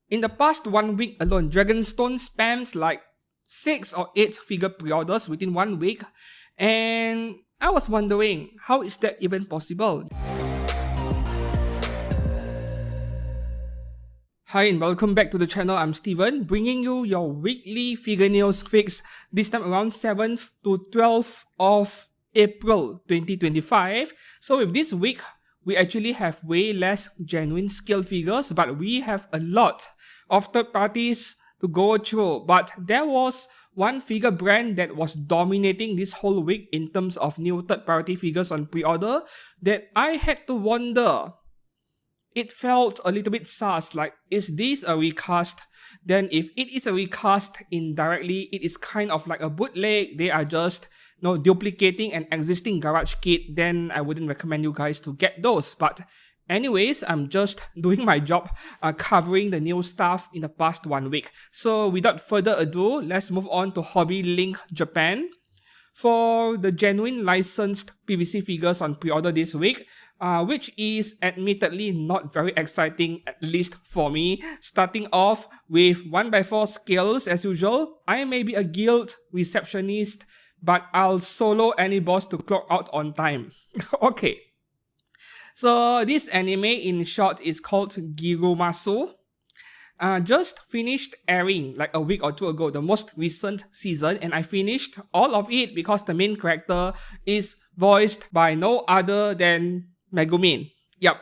In the past 1 week alone, Dragonstone spammed like 6 or 8 figure pre-orders within 1 week, and I was wondering, how is that even possible? Hi and welcome back to the channel. I'm Steven, bringing you your weekly figure news fix, this time around 7th to 12th of April 2025. So with this week, we actually have way less genuine scale figures, but we have a lot of third parties to go through. But there was one figure brand that was dominating this whole week in terms of new third party figures on pre-order that I had to wonder. It felt a little bit sus, like, is this a recast? Then if it is a recast indirectly, it is kind of like a bootleg. They are just duplicating an existing garage kit. Then I wouldn't recommend you guys to get those. But anyways, I'm just doing my job covering the new stuff in the past 1 week. So without further ado, let's move on to Hobby Link Japan. For the genuine licensed PVC figures on pre-order this week, which is admittedly not very exciting, at least for me. Starting off with 1x4 scales as usual. I may be a guild receptionist, but I'll solo any boss to clock out on time. Okay. So this anime in short is called Girumasu. Just finished airing like a week or two ago, the most recent season, and I finished all of it because the main character is voiced by no other than Megumin. Yup.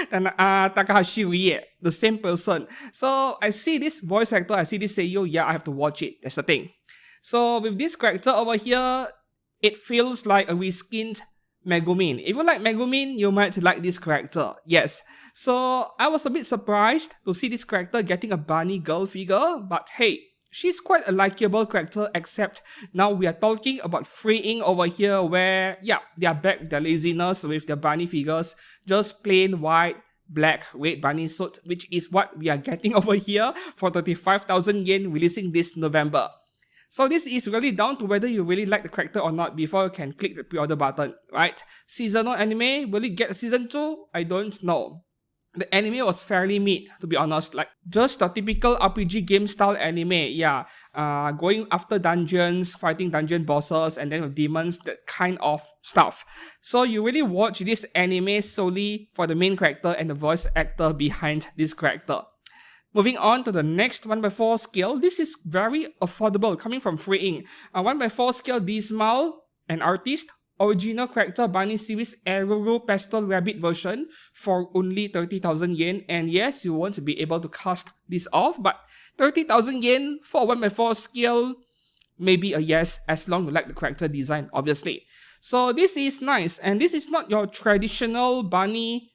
Takahashi Rie, the same person. So I see this voice actor, I see this seiyuu, yeah, I have to watch it. That's the thing. So with this character over here, it feels like a reskinned Megumin. If you like Megumin, you might like this character. Yes. So I was a bit surprised to see this character getting a bunny girl figure, but hey, she's quite a likable character, except now we are talking about freeing over here where, yeah, they are back with their laziness with their bunny figures, just plain white, black, red bunny suit, which is what we are getting over here for 35,000 yen releasing this November. So this is really down to whether you really like the character or not before you can click the pre-order button, right? Seasonal anime, will it get a season 2? I don't know. The anime was fairly mid, to be honest, like just a typical RPG game style anime, yeah. Going after dungeons, fighting dungeon bosses, and then with demons, that kind of stuff. So you really watch this anime solely for the main character and the voice actor behind this character. Moving on to the next 1x4 scale, this is very affordable, coming from Freeing. 1x4 scale Dismal, an artist, original character bunny series Aruru pastel rabbit version for only 30,000 yen. And yes, you won't be able to cast this off, but 30,000 yen for 1x4 scale, maybe a yes, as long as you like the character design, obviously. So this is nice, and this is not your traditional bunny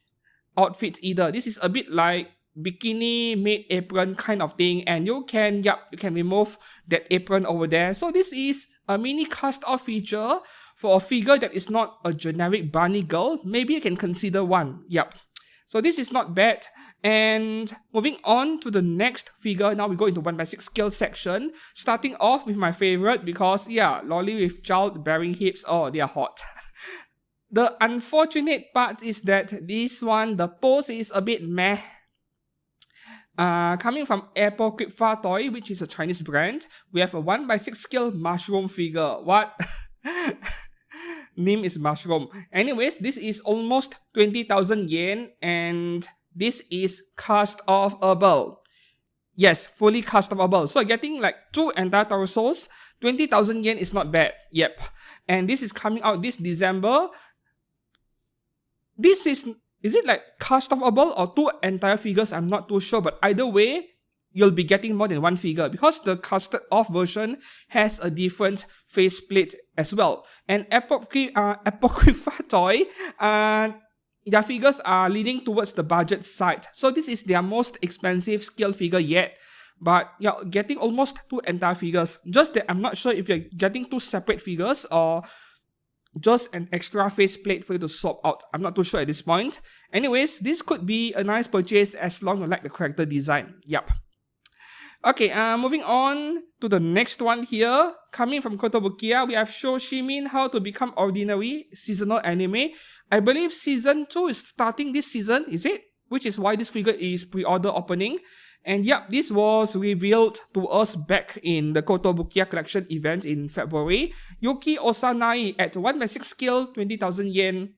outfit either. This is a bit like bikini made apron kind of thing, and you can remove that apron over there. So this is a mini cast off feature for a figure that is not a generic bunny girl. Maybe you can consider one. Yep. So this is not bad. And moving on to the next figure, now we go into 1x6 scale section, starting off with my favorite because, yeah, lolly with child-bearing hips, oh, they are hot. The unfortunate part is that this one, the pose is a bit meh. Coming from Apocrypha Toy, which is a Chinese brand, we have a 1x6 scale mushroom figure. What? Name is mushroom. Anyways, this is almost 20,000 yen, and this is cast-offable. Yes, fully cast-offable. So getting like 2 entire torsos, 20,000 yen is not bad. Yep. And this is coming out this December. This is it like cast-offable or 2 entire figures? I'm not too sure, but either way, you'll be getting more than 1 figure because the casted off version has a different faceplate as well. And Apocrypha Toy, their figures are leaning towards the budget side. So this is their most expensive scale figure yet. But you're getting almost 2 entire figures. Just that I'm not sure if you're getting 2 separate figures or just an extra faceplate for you to swap out. I'm not too sure at this point. Anyways, this could be a nice purchase as long as you like the character design. Yep. Okay, moving on to the next one here. Coming from Kotobukiya, we have Shoshimin How to Become Ordinary seasonal anime. I believe season 2 is starting this season, is it? Which is why this figure is pre-order opening. And yep, this was revealed to us back in the Kotobukiya collection event in February. Yuki Osanai at 1/6 skill, 20,000 yen.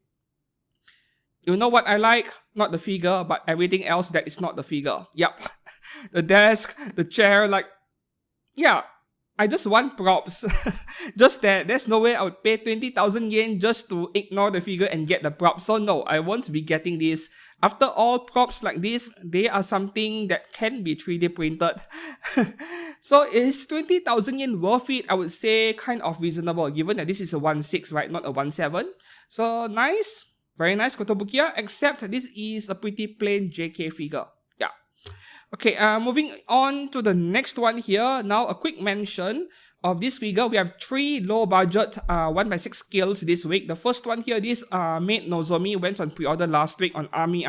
You know what I like? Not the figure, but everything else that is not the figure. Yep. The desk, the chair, like, yeah, I just want props. Just that, there's no way I would pay 20,000 yen just to ignore the figure and get the props. So no, I won't be getting this. After all, props like this, they are something that can be 3D printed. So is 20,000 yen worth it? I would say kind of reasonable, given that this is a 1/6, right? Not a 1/7. So nice. Very nice Kotobukiya, except this is a pretty plain JK figure. Yeah. Okay, moving on to the next one here. Now, a quick mention of this figure. We have 3 low-budget 1/6 skills this week. The first one here, this Maid Nozomi went on pre-order last week on Ami,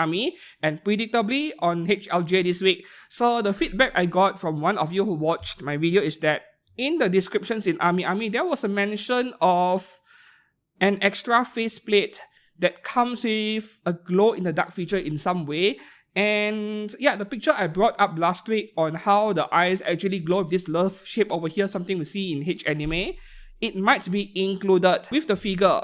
and predictably on HLJ this week. So the feedback I got from one of you who watched my video is that in the descriptions in Ami, there was a mention of an extra faceplate that comes with a glow-in-the-dark feature in some way. And yeah, the picture I brought up last week on how the eyes actually glow with this love shape over here, something we see in H anime, it might be included with the figure,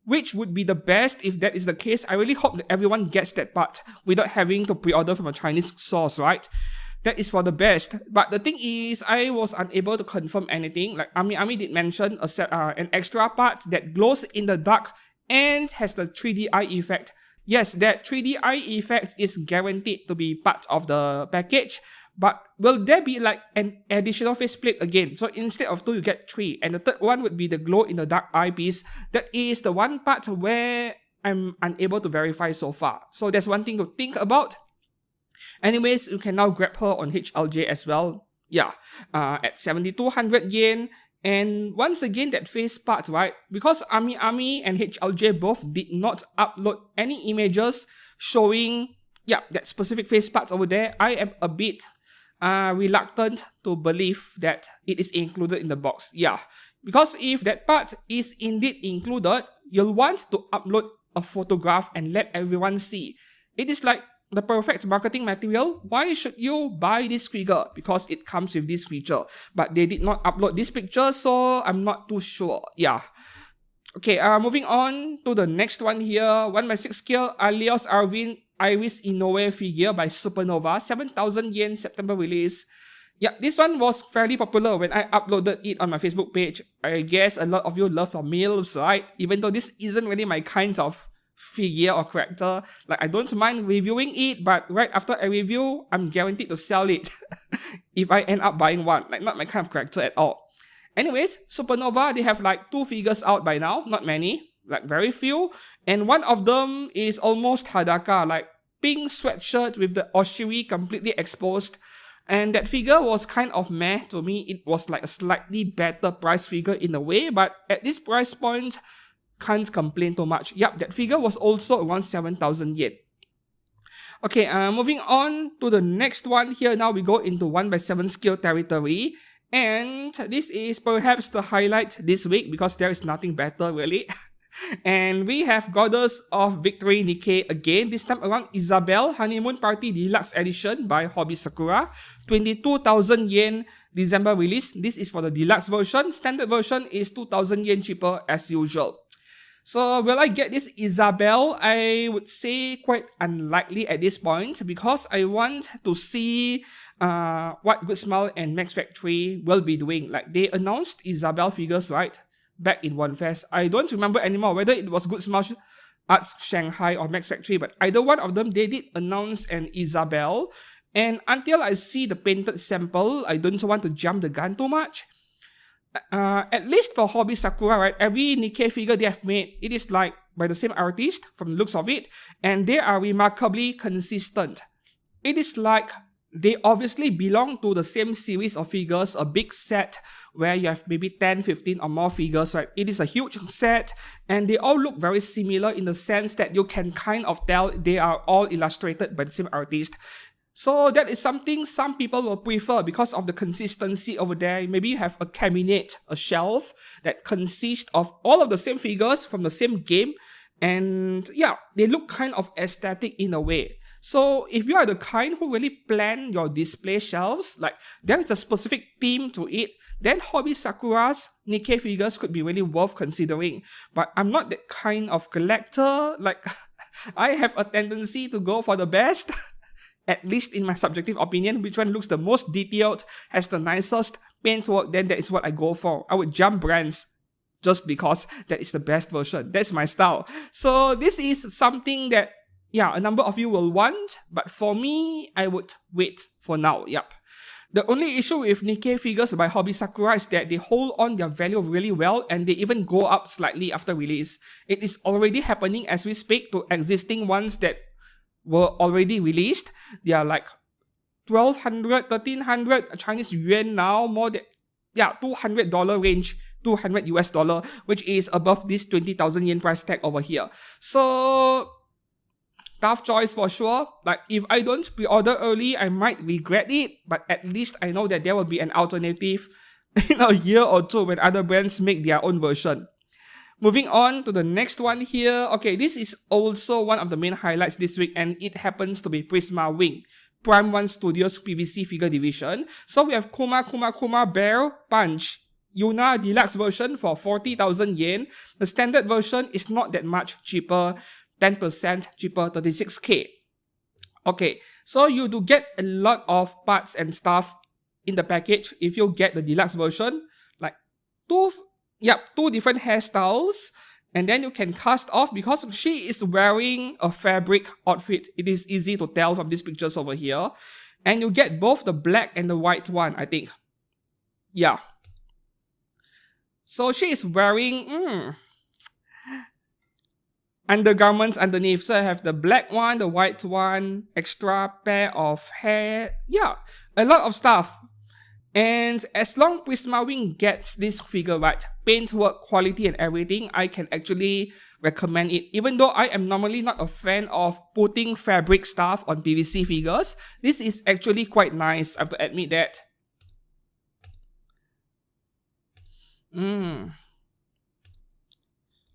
which would be the best if that is the case. I really hope that everyone gets that part without having to pre-order from a Chinese source, right? That is for the best. But the thing is, I was unable to confirm anything. Like Ami did mention an extra part that glows in the dark and has the 3D eye effect. Yes, that 3D eye effect is guaranteed to be part of the package, but will there be like an additional faceplate again? So instead of 2, you get 3, and the third one would be the glow-in-the-dark eyepiece. That is the one part where I'm unable to verify so far. So that's one thing to think about. Anyways, you can now grab her on HLJ as well. Yeah, at 7,200 yen. And once again, that face part, right? Because Ami and HLJ both did not upload any images showing, yeah, that specific face part over there, I am a bit reluctant to believe that it is included in the box. Yeah, because if that part is indeed included, you'll want to upload a photograph and let everyone see. It is like the perfect marketing material. Why should you buy this figure? Because it comes with this feature. But they did not upload this picture, so I'm not too sure. Yeah. Okay, moving on to the next one here. 1/6 scale Alios Arvin Iris Inoue figure by Supernova. 7,000 yen September release. Yeah, this one was fairly popular when I uploaded it on my Facebook page. I guess a lot of you love your MILFs, right? Even though this isn't really my kind of figure or character, like I don't mind reviewing it, but right after I review, I'm guaranteed to sell it if I end up buying one. Like, not my kind of character at all. Anyways, Supernova, they have like 2 figures out by now, not many, like very few, and one of them is almost Hadaka, like pink sweatshirt with the Oshiri completely exposed. And that figure was kind of meh to me. It was like a slightly better price figure in a way, but at this price point, can't complain too much. Yep, that figure was also around 7,000 yen. Okay, moving on to the next one here. Now we go into 1/7 scale territory. And this is perhaps the highlight this week because there is nothing better really. And we have Goddess of Victory Nikke again. This time around, Isabelle Honeymoon Party Deluxe Edition by Hobby Sakura. 22,000 yen December release. This is for the deluxe version. Standard version is 2,000 yen cheaper as usual. So will I get this Isabelle? I would say quite unlikely at this point because I want to see what Good Smile and Max Factory will be doing. Like they announced Isabelle figures, right? Back in One Fest. I don't remember anymore whether it was Good Smile Arts Shanghai or Max Factory, but either one of them, they did announce an Isabelle. And until I see the painted sample, I don't want to jump the gun too much. At least for Hobby Sakura, right, every Nikke figure they have made, it is like by the same artist from the looks of it, and they are remarkably consistent. It is like they obviously belong to the same series of figures, a big set where you have maybe 10, 15 or more figures, right? It is a huge set and they all look very similar in the sense that you can kind of tell they are all illustrated by the same artist. So that is something some people will prefer because of the consistency over there. Maybe you have a cabinet, a shelf that consists of all of the same figures from the same game. And yeah, they look kind of aesthetic in a way. So if you are the kind who really plan your display shelves, like there is a specific theme to it, then Hobby Sakura's Nikke figures could be really worth considering. But I'm not that kind of collector. Like, I have a tendency to go for the best, at least in my subjective opinion. Which one looks the most detailed, has the nicest paintwork, then that is what I go for. I would jump brands just because that is the best version. That's my style. So this is something that, yeah, a number of you will want, but for me, I would wait for now. Yep. The only issue with Nikke figures by Hobby Sakura is that they hold on their value really well, and they even go up slightly after release. It is already happening as we speak to existing ones that were already released. They are like 1200, 1300 Chinese yuan now, more than, yeah, $200 range, 200 US dollar, which is above this 20,000 yen price tag over here. So tough choice for sure. Like, if I don't pre-order early, I might regret it, but at least I know that there will be an alternative in a year or two when other brands make their own version. Moving on to the next one here. Okay, this is also one of the main highlights this week, and it happens to be Prisma Wing, Prime 1 Studios PVC figure division. So we have Kuma Bear Punch Yuna Deluxe version for 40,000 yen. The standard version is not that much cheaper, 10% cheaper, 36k. Okay, so you do get a lot of parts and stuff in the package if you get the deluxe version. Like two different hairstyles, and then you can cast off because she is wearing a fabric outfit. It is easy to tell from these pictures over here. And you get both the black and the white one, I think. Yeah. So she is wearing undergarments underneath. So I have the black one, the white one, extra pair of hair. Yeah, a lot of stuff. And as long Prisma Wing gets this figure right, paintwork, quality and everything, I can actually recommend it. Even though I am normally not a fan of putting fabric stuff on PVC figures, this is actually quite nice, I have to admit that.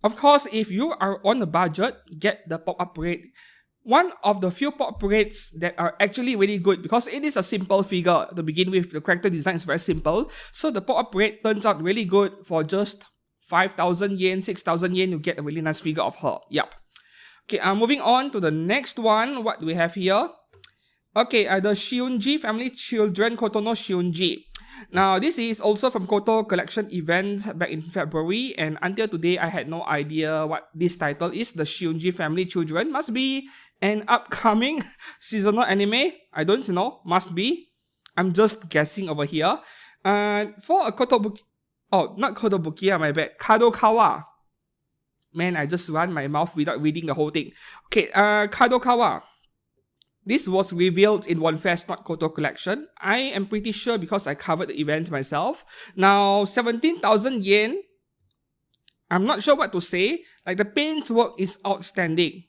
Of course, if you are on a budget, get the pop-up braid. One of the few pop braids that are actually really good because it is a simple figure to begin with. The character design is very simple. So the pop-up braid turns out really good for just 5,000 yen, 6,000 yen. You get a really nice figure of her. Yep. Okay, moving on to the next one. What do we have here? Okay, the Shiunji Family Children Kotono Shiunji. Now, this is also from Koto Collection event back in February, and until today, I had no idea what this title is. The Shiunji Family Children must be an upcoming seasonal anime. I don't know, must be. I'm just guessing over here. For a Kotobuki, oh, not Kotobuki, my bad. Kadokawa. Man, I just ran my mouth without reading the whole thing. Okay, Kadokawa. This was revealed in One Fest, not Koto Collection. I am pretty sure because I covered the event myself. Now, 17,000 yen. I'm not sure what to say. Like, the paintwork is outstanding.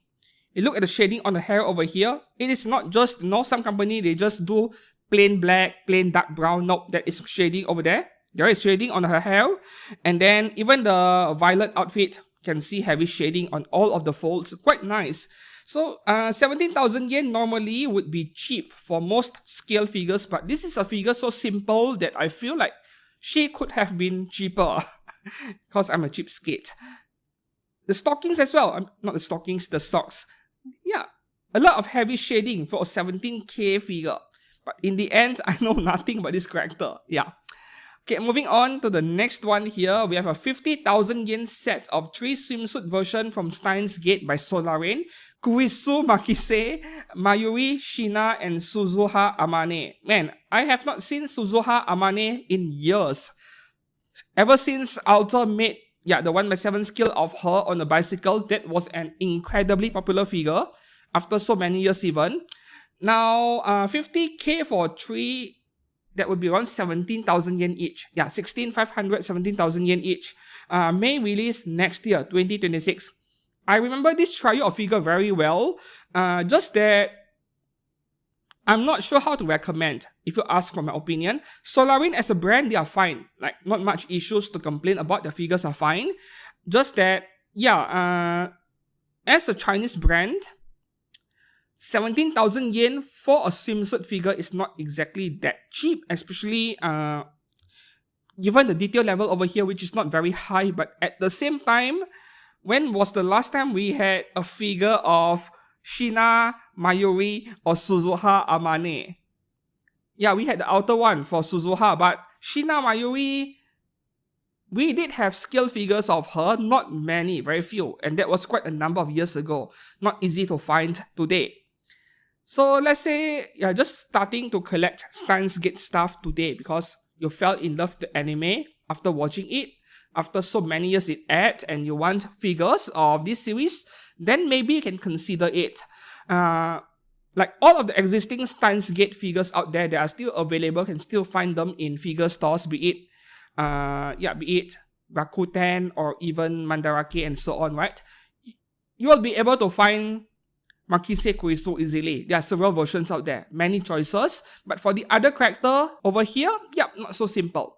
You look at the shading on the hair over here. It is not just, some company, they just do plain black, plain dark brown. Nope, there is shading over there. There is shading on her hair. And then even the violet outfit can see heavy shading on all of the folds. Quite nice. So 17,000 yen normally would be cheap for most scale figures, but this is a figure so simple that I feel like she could have been cheaper because I'm a cheapskate. The stockings as well, not the stockings, the socks. Yeah, a lot of heavy shading for a 17k figure. But in the end, I know nothing about this character. Yeah. Okay, moving on to the next one here. We have a 50,000 yen set of 3 swimsuit version from Steins Gate by Solarain, Kurisu Makise, Mayuri Shina, and Suzuha Amane. Man, I have not seen Suzuha Amane in years. Ever since Alter made, the 1/7 scale of her on a bicycle, that was an incredibly popular figure after so many years even. Now, 50k for 3, that would be around 17,000 yen each. Yeah, 16,500, 17,000 yen each. May release next year, 2026. I remember this trio of figure very well. Just that I'm not sure how to recommend, if you ask for my opinion. Solarain as a brand, they are fine. Like, not much issues to complain about. The figures are fine. Just that, as a Chinese brand, 17,000 yen for a swimsuit figure is not exactly that cheap, especially given the detail level over here, which is not very high. But at the same time, when was the last time we had a figure of Shina, Mayuri, or Suzuha Amane? Yeah, we had the outer one for Suzuha, but Shina Mayuri, we did have scale figures of her, not many, very few, and that was quite a number of years ago. Not easy to find today. So let's say you're just starting to collect Steins Gate stuff today because you fell in love with the anime after watching it, after so many years it aired, and you want figures of this series, then maybe you can consider it. Like all of the existing Steins Gate figures out there that are still available, can still find them in figure stores, be it Rakuten or even Mandarake and so on, right? You will be able to find Makise Kurisu easily. There are several versions out there, many choices, but for the other character over here, not so simple.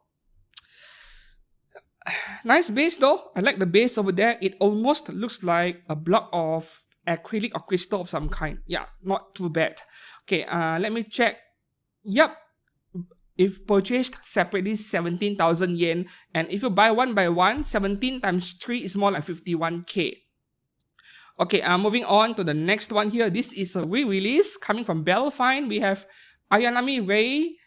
Nice base though. I like the base over there. It almost looks like a block of acrylic or crystal of some kind. Yeah, not too bad. Okay, let me check. Yep. If purchased separately, 17,000 yen. And if you buy one by one, 17 times 3 is more like 51k. Okay, moving on to the next one here. This is a re-release coming from Belfine. We have Ayanami Rei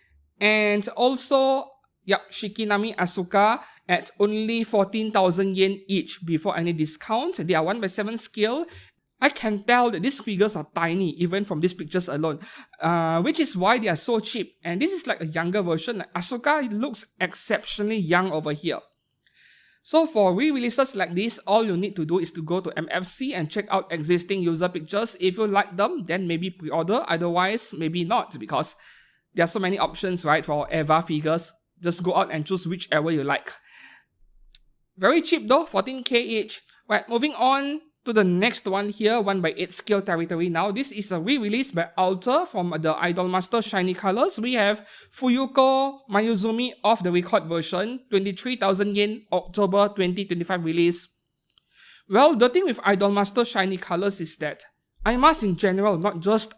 and also Shikinami Asuka at only 14,000 yen each before any discount. They are 1/7 scale. I can tell that these figures are tiny even from these pictures alone, which is why they are so cheap. And this is like a younger version. Like Asuka looks exceptionally young over here. So for re-releases like this, all you need to do is to go to MFC and check out existing user pictures. If you like them, then maybe pre-order. Otherwise, maybe not, because there are so many options, right, for EVA figures. Just go out and choose whichever you like. Very cheap though, 14k each. Right, moving on to the next one here, 1/8 scale territory now. This is a re-release by Alter from the Idolmaster Shiny Colors. We have Fuyuko Mayuzumi of the record version, 23,000 yen, October 2025 release. Well, the thing with Idolmaster Shiny Colors is that IMAS in general, not just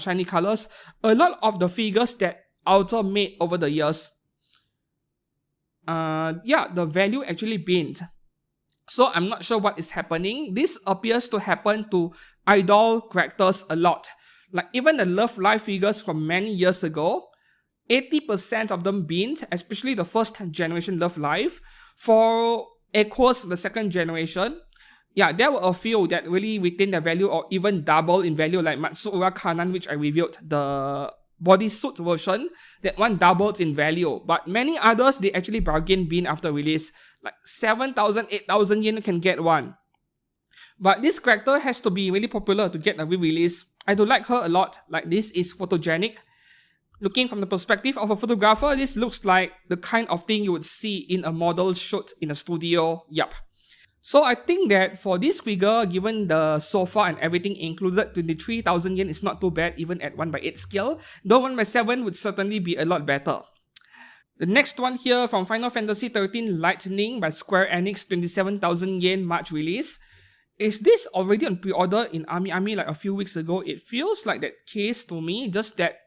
Shiny Colors, a lot of the figures that Alter made over the years, the value actually binned. So I'm not sure what is happening. This appears to happen to idol characters a lot. Like even the Love Live figures from many years ago, 80% of them binned, especially the first generation Love Live. For Equus, the second generation, there were a few that really retained their value or even double in value, like Matsuura Kanan, which I reviewed, the bodysuit version. That one doubled in value. But many others, they actually bargain bin after release. Like 7,000, 8,000 yen you can get one. But this character has to be really popular to get a re-release. I do like her a lot. Like this is photogenic. Looking from the perspective of a photographer, this looks like the kind of thing you would see in a model shoot in a studio. Yup. So I think that for this figure, given the sofa and everything included, 23,000 yen is not too bad even at 1/8 scale. Though 1/7 would certainly be a lot better. The next one here from Final Fantasy XIII Lightning by Square Enix, 27,000 yen March release. Is this already on pre-order in Ami like a few weeks ago? It feels like that case to me, just that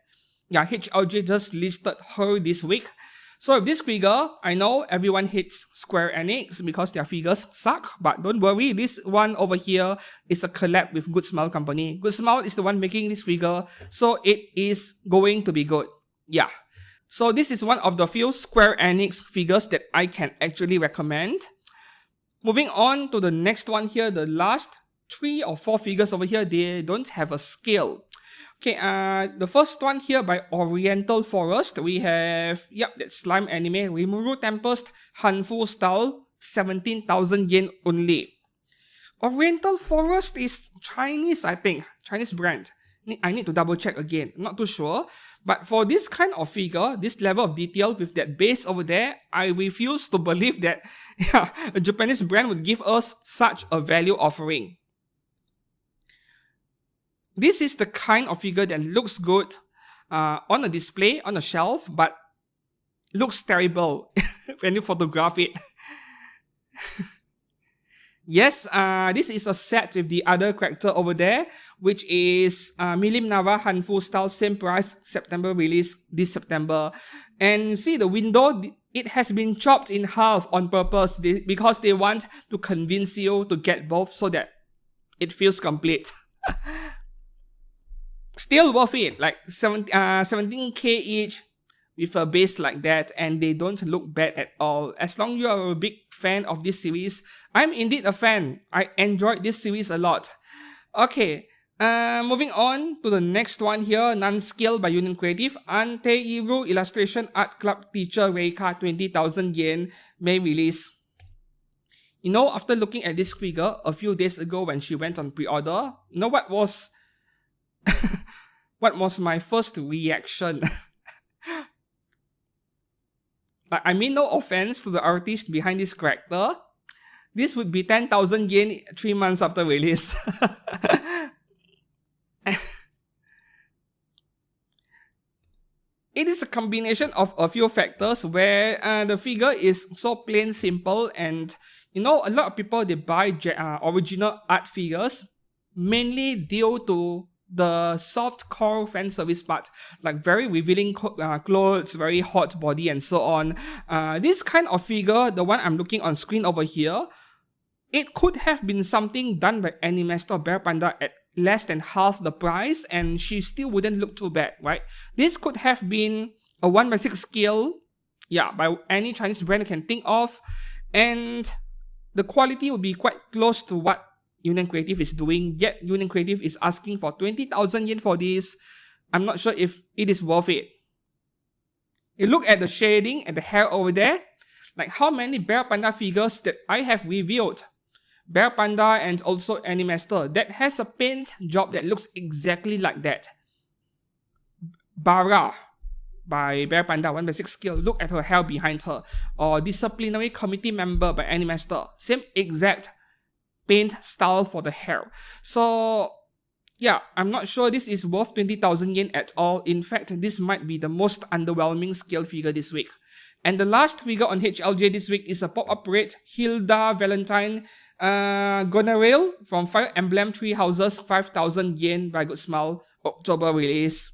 HLJ just listed her this week. So with this figure, I know everyone hates Square Enix because their figures suck, but don't worry, this one over here is a collab with Good Smile Company. Good Smile is the one making this figure, so it is going to be good. Yeah. So this is one of the few Square Enix figures that I can actually recommend. Moving on to the next one here, the last 3 or 4 figures over here, they don't have a scale. Okay, the first one here by Oriental Forest, we have, that slime anime, Rimuru Tempest, Hanfu style, 17,000 yen only. Oriental Forest is Chinese, I think, Chinese brand. I need to double check again, I'm not too sure. But for this kind of figure, this level of detail with that base over there, I refuse to believe that a Japanese brand would give us such a value offering. This is the kind of figure that looks good on a display, on a shelf, but looks terrible when you photograph it. Yes, this is a set with the other character over there, which is Milim Nava Hanfu style, same price, September release, this September. And you see the window, it has been chopped in half on purpose because they want to convince you to get both so that it feels complete. Still worth it, like 17k each with a base like that, and they don't look bad at all. As long as you are a big fan of this series, I'm indeed a fan. I enjoyed this series a lot. Okay, moving on to the next one here, Non-Skill by Union Creative. Ante Iru Illustration Art Club Teacher Reika, 20,000 yen, May release. You know, after looking at this figure a few days ago when she went on pre-order, you know what was what was my first reaction? Like, I mean no offense to the artist behind this character. This would be 10,000 yen 3 months after release. It is a combination of a few factors where the figure is so plain simple, and you know, a lot of people, they buy original art figures mainly due to the soft core fan service part, like very revealing clothes, very hot body, and so on. This kind of figure, the one I'm looking on screen over here, it could have been something done by Animaster Bear Panda at less than half the price, and she still wouldn't look too bad, right? This could have been a 1/6 scale, yeah, by any Chinese brand you can think of, and the quality would be quite close to what Union Creative is doing, yet Union Creative is asking for 20,000 yen for this. I'm not sure if it is worth it. You look at the shading and the hair over there, like how many Bear Panda figures that I have reviewed, Bear Panda and also Animaster, that has a paint job that looks exactly like that. Bara by Bear Panda, 1/6 scale, look at her hair behind her. Or Disciplinary Committee Member by Animaster, same exact paint style for the hair. So yeah, I'm not sure this is worth 20,000 yen at all. In fact, this might be the most underwhelming scale figure this week. And the last figure on HLJ this week is a pop-up rate Hilda Valentine Goneril from Fire Emblem Three Houses, 5,000 yen by Good Smile, October release.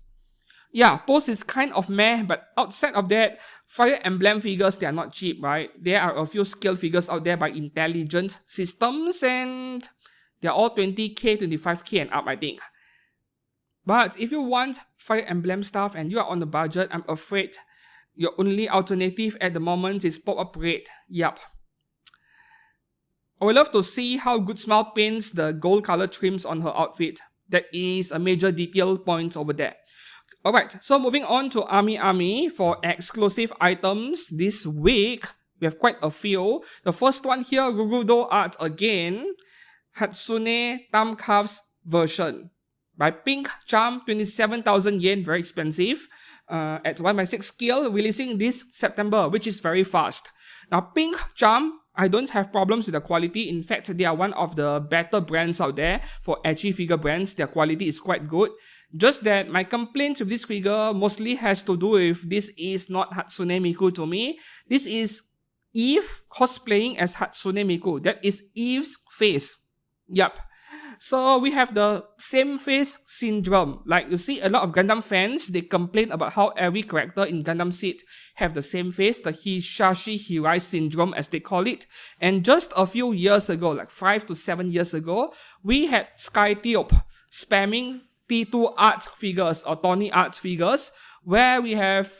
Yeah, post is kind of meh, but outside of that, Fire Emblem figures, they are not cheap, right? There are a few scale figures out there by Intelligent Systems, and they're all 20k, 25k and up, I think. But if you want Fire Emblem stuff and you are on the budget, I'm afraid your only alternative at the moment is pop-up rate. Yup. I would love to see how Good Smile paints the gold color trims on her outfit. That is a major detail point over there. Alright, so moving on to Ami for exclusive items this week. We have quite a few. The first one here, Rurudo art again. Hatsune Tamcalf's version. By Pink Charm, 27,000 yen, very expensive. At 1/6 scale, releasing this September, which is very fast. Now, Pink Charm, I don't have problems with the quality. In fact, they are one of the better brands out there for edgy figure brands. Their quality is quite good. Just that my complaint with this figure mostly has to do with this is not Hatsune Miku to me. This is Eve cosplaying as Hatsune Miku. That is Eve's face. Yup. So we have the same face syndrome. Like you see a lot of Gundam fans, they complain about how every character in Gundam Seed have the same face, the Hisashi Hirai syndrome as they call it. And just a few years ago, like 5 to 7 years ago, we had Skytiope spamming T2 art figures or Tony art figures, where we have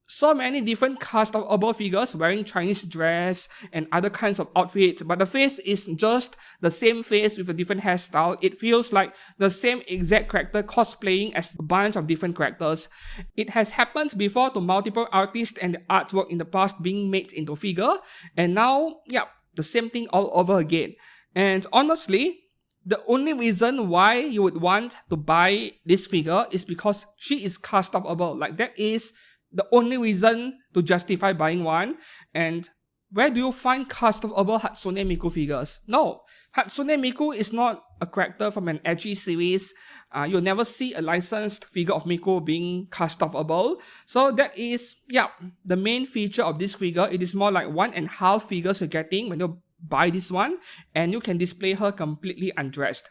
so many different cast of above figures wearing Chinese dress and other kinds of outfits, but the face is just the same face with a different hairstyle. It feels like the same exact character cosplaying as a bunch of different characters. It has happened before to multiple artists and the artwork in the past being made into figure, and now, yeah, the same thing all over again. And honestly, the only reason why you would want to buy this figure is because she is customable. Like, that is the only reason to justify buying one. And where do you find customable Hatsune Miku figures? No, Hatsune Miku is not a character from an edgy series. You'll never see a licensed figure of Miku being customable. So that is, yeah, the main feature of this figure. It is more like 1.5 figures you're getting when you buy this one and you can display her completely undressed.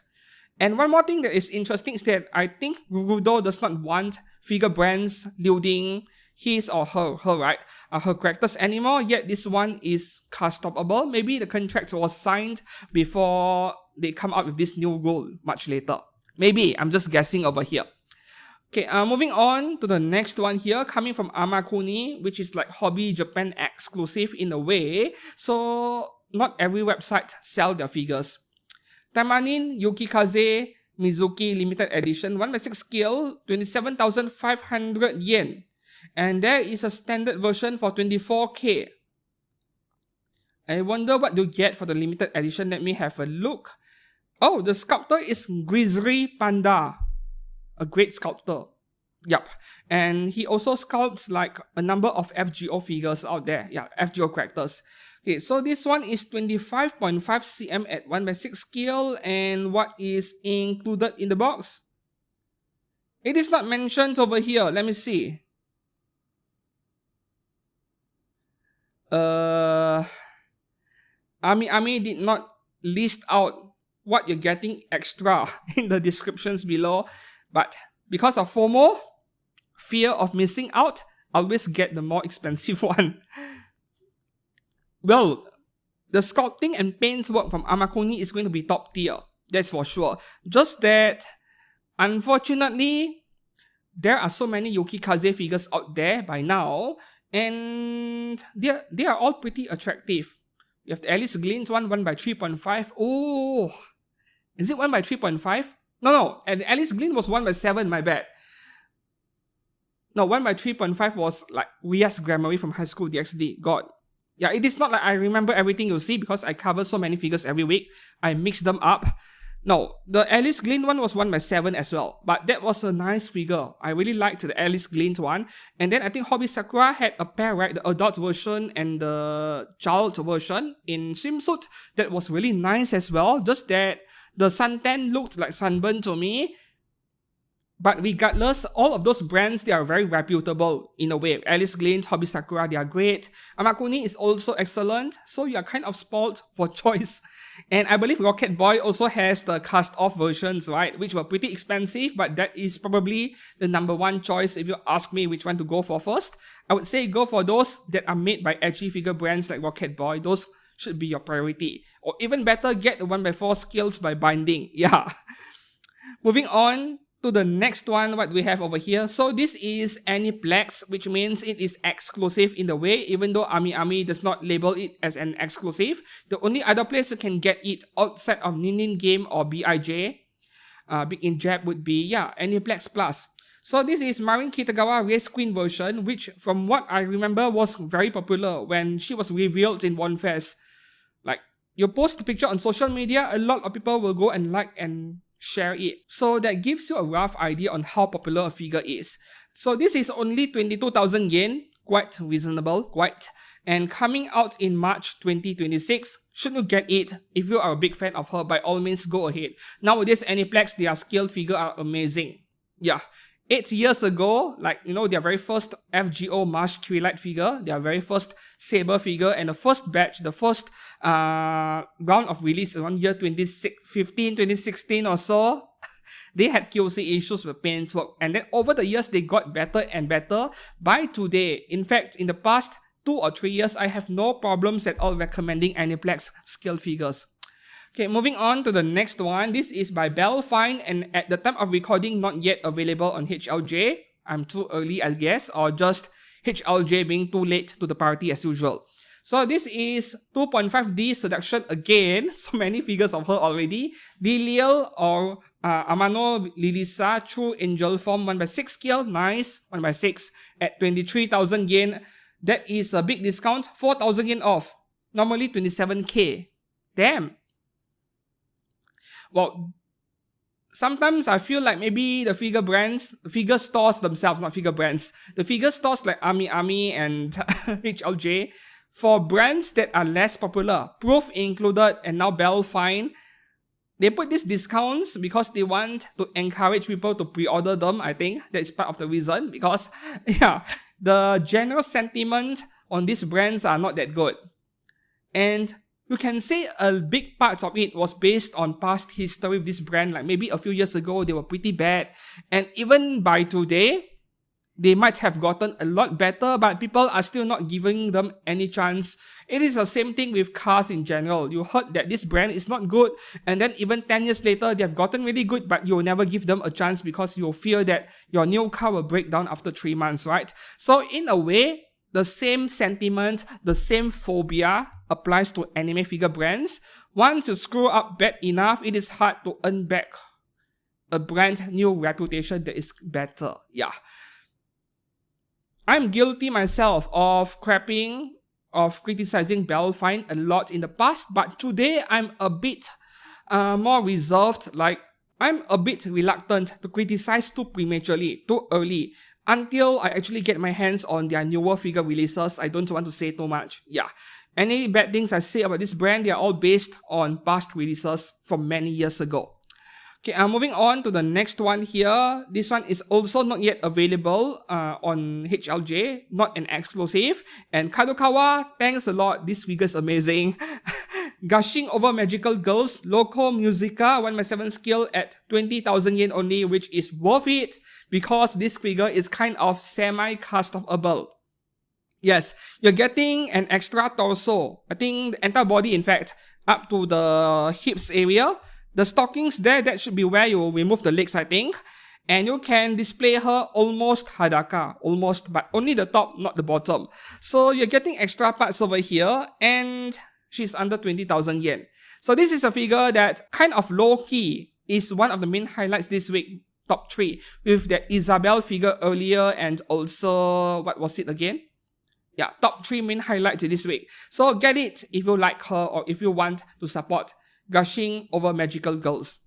And one more thing that is interesting is that I think Rudo does not want figure brands looting his or her characters anymore, yet this one is customable. Maybe the contract was signed before they come out with this new rule much later. Maybe, I'm just guessing over here. Okay, moving on to the next one here, coming from Amakuni, which is like Hobby Japan exclusive in a way. So not every website sell their figures. Tamanin Yukikaze Mizuki Limited Edition 1/6 scale, 27,500 yen. And there is a standard version for 24k. I wonder what you get for the limited edition. Let me have a look. Oh, the sculptor is Grizzly Panda. A great sculptor. Yup. And he also sculpts like a number of FGO figures out there. Yeah, FGO characters. Okay, so this one is 25.5 cm at 1/6 scale. And what is included in the box? It is not mentioned over here. Let me see. Ami did not list out what you're getting extra in the descriptions below. But because of FOMO, fear of missing out, always get the more expensive one. Well, the sculpting and paint work from Amakuni is going to be top tier. That's for sure. Just that, unfortunately, there are so many Yukikaze figures out there by now, and they are all pretty attractive. You have the Alice Glint one 1/3.5. Oh, is it 1/3.5? No, and the Alice Glint was 1/7, my bad. No, 1/3.5 was like Rias Grammary from High School DxD. God. Yeah, it is not like I remember everything you see because I cover so many figures every week. I mix them up. No, the Alice Glint one was 1/7 as well. But that was a nice figure. I really liked the Alice Glint one. And then I think Hobby Sakura had a pair, right? The adult version and the child version in swimsuit. That was really nice as well. Just that the suntan looked like sunburn to me. But regardless, all of those brands, they are very reputable in a way. Alice Glint, Hobby Sakura, they are great. Amakuni is also excellent. So you are kind of spoiled for choice. And I believe Rocket Boy also has the cast-off versions, right? Which were pretty expensive, but that is probably the #1 choice if you ask me which one to go for first. I would say go for those that are made by edgy figure brands like Rocket Boy. Those should be your priority. Or even better, get the 1/4 scales by binding. Yeah. Moving on to the next one, what we have over here. So this is Aniplex, which means it is exclusive in the way, even though Ami does not label it as an exclusive. The only other place you can get it outside of Ninin Game or BIJ, Big in Jap, would be, yeah, Aniplex Plus. So this is Marin Kitagawa Race Queen version, which from what I remember was very popular when she was revealed in OneFest. Like, you post the picture on social media, a lot of people will go and like and share it. So that gives you a rough idea on how popular a figure is. So this is only 22,000 yen, quite reasonable, quite. And coming out in March 2026, should you get it, if you are a big fan of her, by all means go ahead. Nowadays, Aniplex, their scaled figure are amazing. Yeah. 8 years ago, like, you know, their very first FGO Marsh Twilight figure, their very first Saber figure, and the first batch, the first round of release around year 2015, 2016 or so, they had QC issues with paintwork. And then over the years, they got better and better. By today, in fact, in the past 2 or 3 years, I have no problems at all recommending Aniplex scale figures. Okay, moving on to the next one. This is by Belfine, and at the time of recording, not yet available on HLJ. I'm too early, I guess, or just HLJ being too late to the party as usual. So this is 2.5D Seduction again. So many figures of her already. Deliel or Amano Lilisa True Angel Form 1/6 scale. Nice. 1/6 at 23,000 yen. That is a big discount. 4,000 yen off. Normally 27k. Damn. Well, sometimes I feel like maybe the figure brands, figure stores themselves, not figure brands, the figure stores like Ami and HLJ, for brands that are less popular, Proof included and now Belfine, they put these discounts because they want to encourage people to pre-order them. I think that's part of the reason, because yeah, the general sentiment on these brands are not that good. And you can say a big part of it was based on past history with this brand. Like maybe a few years ago, they were pretty bad. And even by today, they might have gotten a lot better, but people are still not giving them any chance. It is the same thing with cars in general. You heard that this brand is not good, and then even 10 years later, they have gotten really good, but you'll never give them a chance because you fear that your new car will break down after 3 months, right? So in a way, the same sentiment, the same phobia applies to anime figure brands. Once you screw up bad enough, it is hard to earn back a brand new reputation that is better. Yeah. I'm guilty myself of criticizing Belfine a lot in the past, but today I'm a bit more reserved. Like, I'm a bit reluctant to criticize too prematurely, too early. Until I actually get my hands on their newer figure releases, I don't want to say too much. Yeah. Any bad things I say about this brand, they are all based on past releases from many years ago. Okay, moving on to the next one here. This one is also not yet available on HLJ, not an exclusive. And Kadokawa, thanks a lot. This figure is amazing. Gushing over magical girls, Loco Musica 1/7 skill at 20,000 yen only, which is worth it because this figure is kind of semi-customable. Yes, you're getting an extra torso. I think the entire body, in fact, up to the hips area. The stockings there, that should be where you remove the legs, I think. And you can display her almost hadaka. Almost, but only the top, not the bottom. So you're getting extra parts over here. And she's under 20,000 yen. So this is a figure that kind of low-key is one of the main highlights this week. Top 3. With the Isabel figure earlier and also, what was it again? Yeah, top 3 main highlights this week. So get it if you like her or if you want to support gushing over magical girls.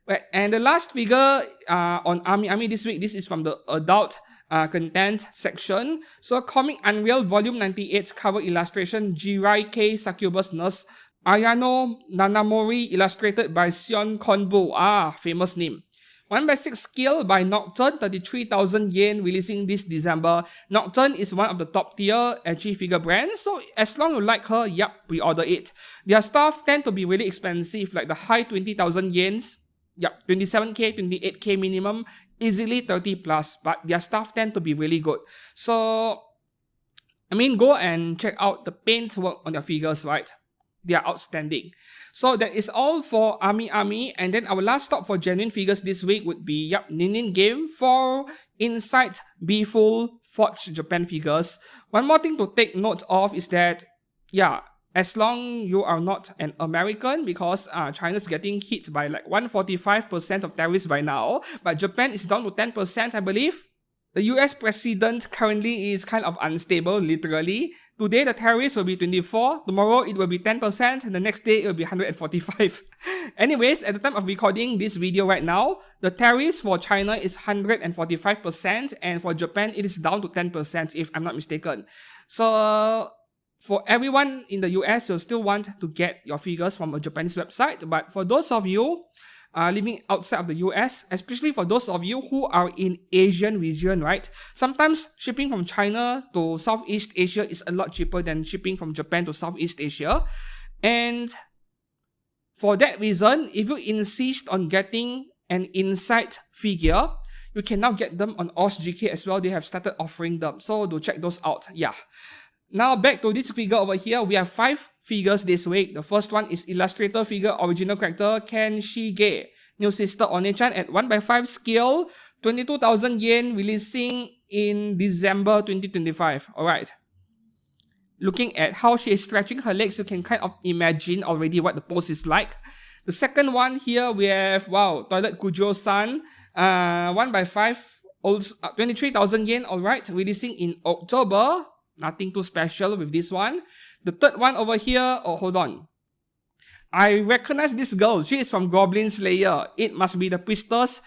Right, and the last figure on Ami this week, this is from the adult content section. So Comic Unreal Volume 98 cover illustration, Jirai K Succubus Nurse, Ayano Nanamori, illustrated by Sion Konbu. Famous name. 1/6 skill by Nocturne, 33,000 yen, releasing this December. Nocturne is one of the top tier edgy figure brands, so as long as you like her, yep, pre-order it. Their stuff tend to be really expensive, like the high 20,000 yens, yep, 27k, 28k minimum, easily 30 plus, but their stuff tend to be really good. So, I mean, go and check out the paint work on their figures, right? They are outstanding. So that is all for Ami, and then our last stop for genuine figures this week would be, Nin Game for Insight B-Full Forged Japan figures. One more thing to take note of is that, as long you are not an American, because China's getting hit by like 145% of tariffs by now, but Japan is down to 10%, I believe. The US president currently is kind of unstable, literally. Today the tariffs will be 24, tomorrow it will be 10%, and the next day it will be 145. Anyways, at the time of recording this video right now, the tariffs for China is 145%, and for Japan it is down to 10% if I'm not mistaken. So for everyone in the US, you'll still want to get your figures from a Japanese website, but for those of you living outside of the US, especially for those of you who are in Asian region, right? Sometimes shipping from China to Southeast Asia is a lot cheaper than shipping from Japan to Southeast Asia. And for that reason, if you insist on getting an Insight figure, you can now get them on OSGK as well. They have started offering them, so do check those out. Now back to this figure over here. We have 5 figures this week. The first one is Illustrator figure original character Kenshige, new sister One-chan at 1/5 scale, 22,000 yen, releasing in December 2025. Alright. Looking at how she is stretching her legs, you can kind of imagine already what the pose is like. The second one here, we have, Toilet Kujo-san, 1/5, also 23,000 yen, alright, releasing in October. Nothing too special with this one. The third one over here, hold on. I recognize this girl. She is from Goblin Slayer. It must be the priestess.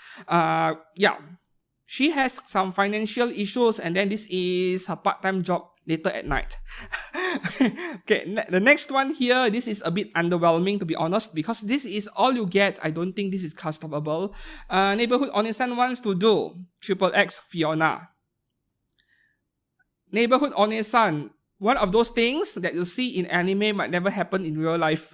She has some financial issues, and then this is her part-time job later at night. Okay, the next one here, this is a bit underwhelming to be honest, because this is all you get. I don't think this is customable. Neighborhood Onisan wants to do XXX Fiona. Neighborhood One-san one of those things that you see in anime might never happen in real life.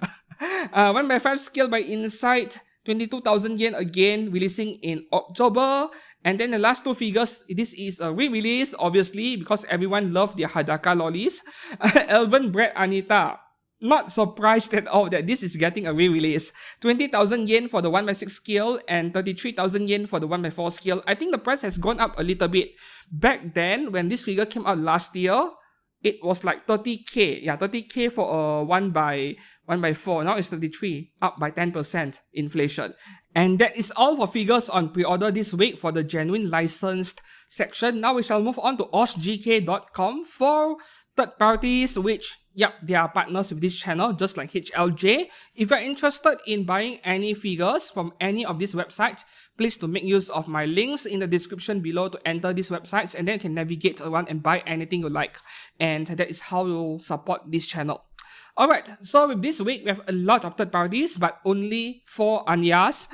1x5 scale by Insight, 22,000 yen again, releasing in October. And then the last two figures, this is a re-release, obviously, because everyone loved their Hadaka lollies. Elven Bread Anita. Not surprised at all that this is getting a re-release. 20,000 yen for the 1x6 scale and 33,000 yen for the 1x4 scale. I think the price has gone up a little bit. Back then, when this figure came out last year, it was like 30k. Yeah, 30k for a 1x4. Now it's 33, up by 10% inflation. And that is all for figures on pre-order this week for the genuine licensed section. Now we shall move on to osgk.com for third parties, which, yep, they are partners with this channel, just like HLJ. If you're interested in buying any figures from any of these websites, please to make use of my links in the description below to enter these websites, and then you can navigate around and buy anything you like. And that is how you support this channel. Alright, so with this week, we have a lot of third parties, but only 4 Anyas.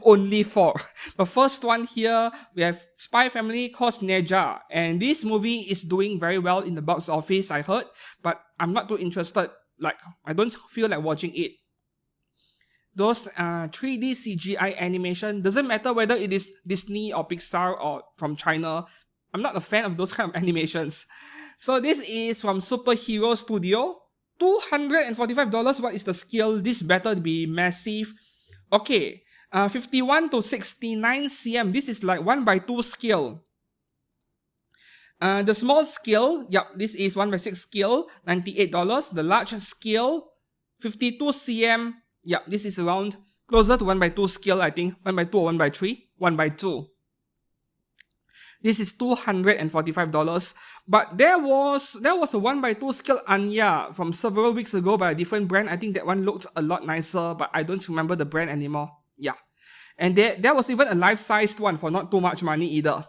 Only 4. The first one here, we have Spy Family Cos Neja. And this movie is doing very well in the box office, I heard. But I'm not too interested. Like, I don't feel like watching it. Those 3D CGI animation, doesn't matter whether it is Disney or Pixar or from China. I'm not a fan of those kind of animations. So this is from Superhero Studio. $245, what is the scale? This better be massive. Okay, 51 to 69 cm. This is like 1x2 scale. The small scale, yep, this is 1x6 scale, $98. The large scale, 52 cm. Yep, this is around closer to 1x2 scale, I think. 1x2 or 1x3? 1x2. This is $245. But there was a 1x2 scale Anya from several weeks ago by a different brand. I think that one looked a lot nicer, but I don't remember the brand anymore. Yeah. And there was even a life-sized one for not too much money either.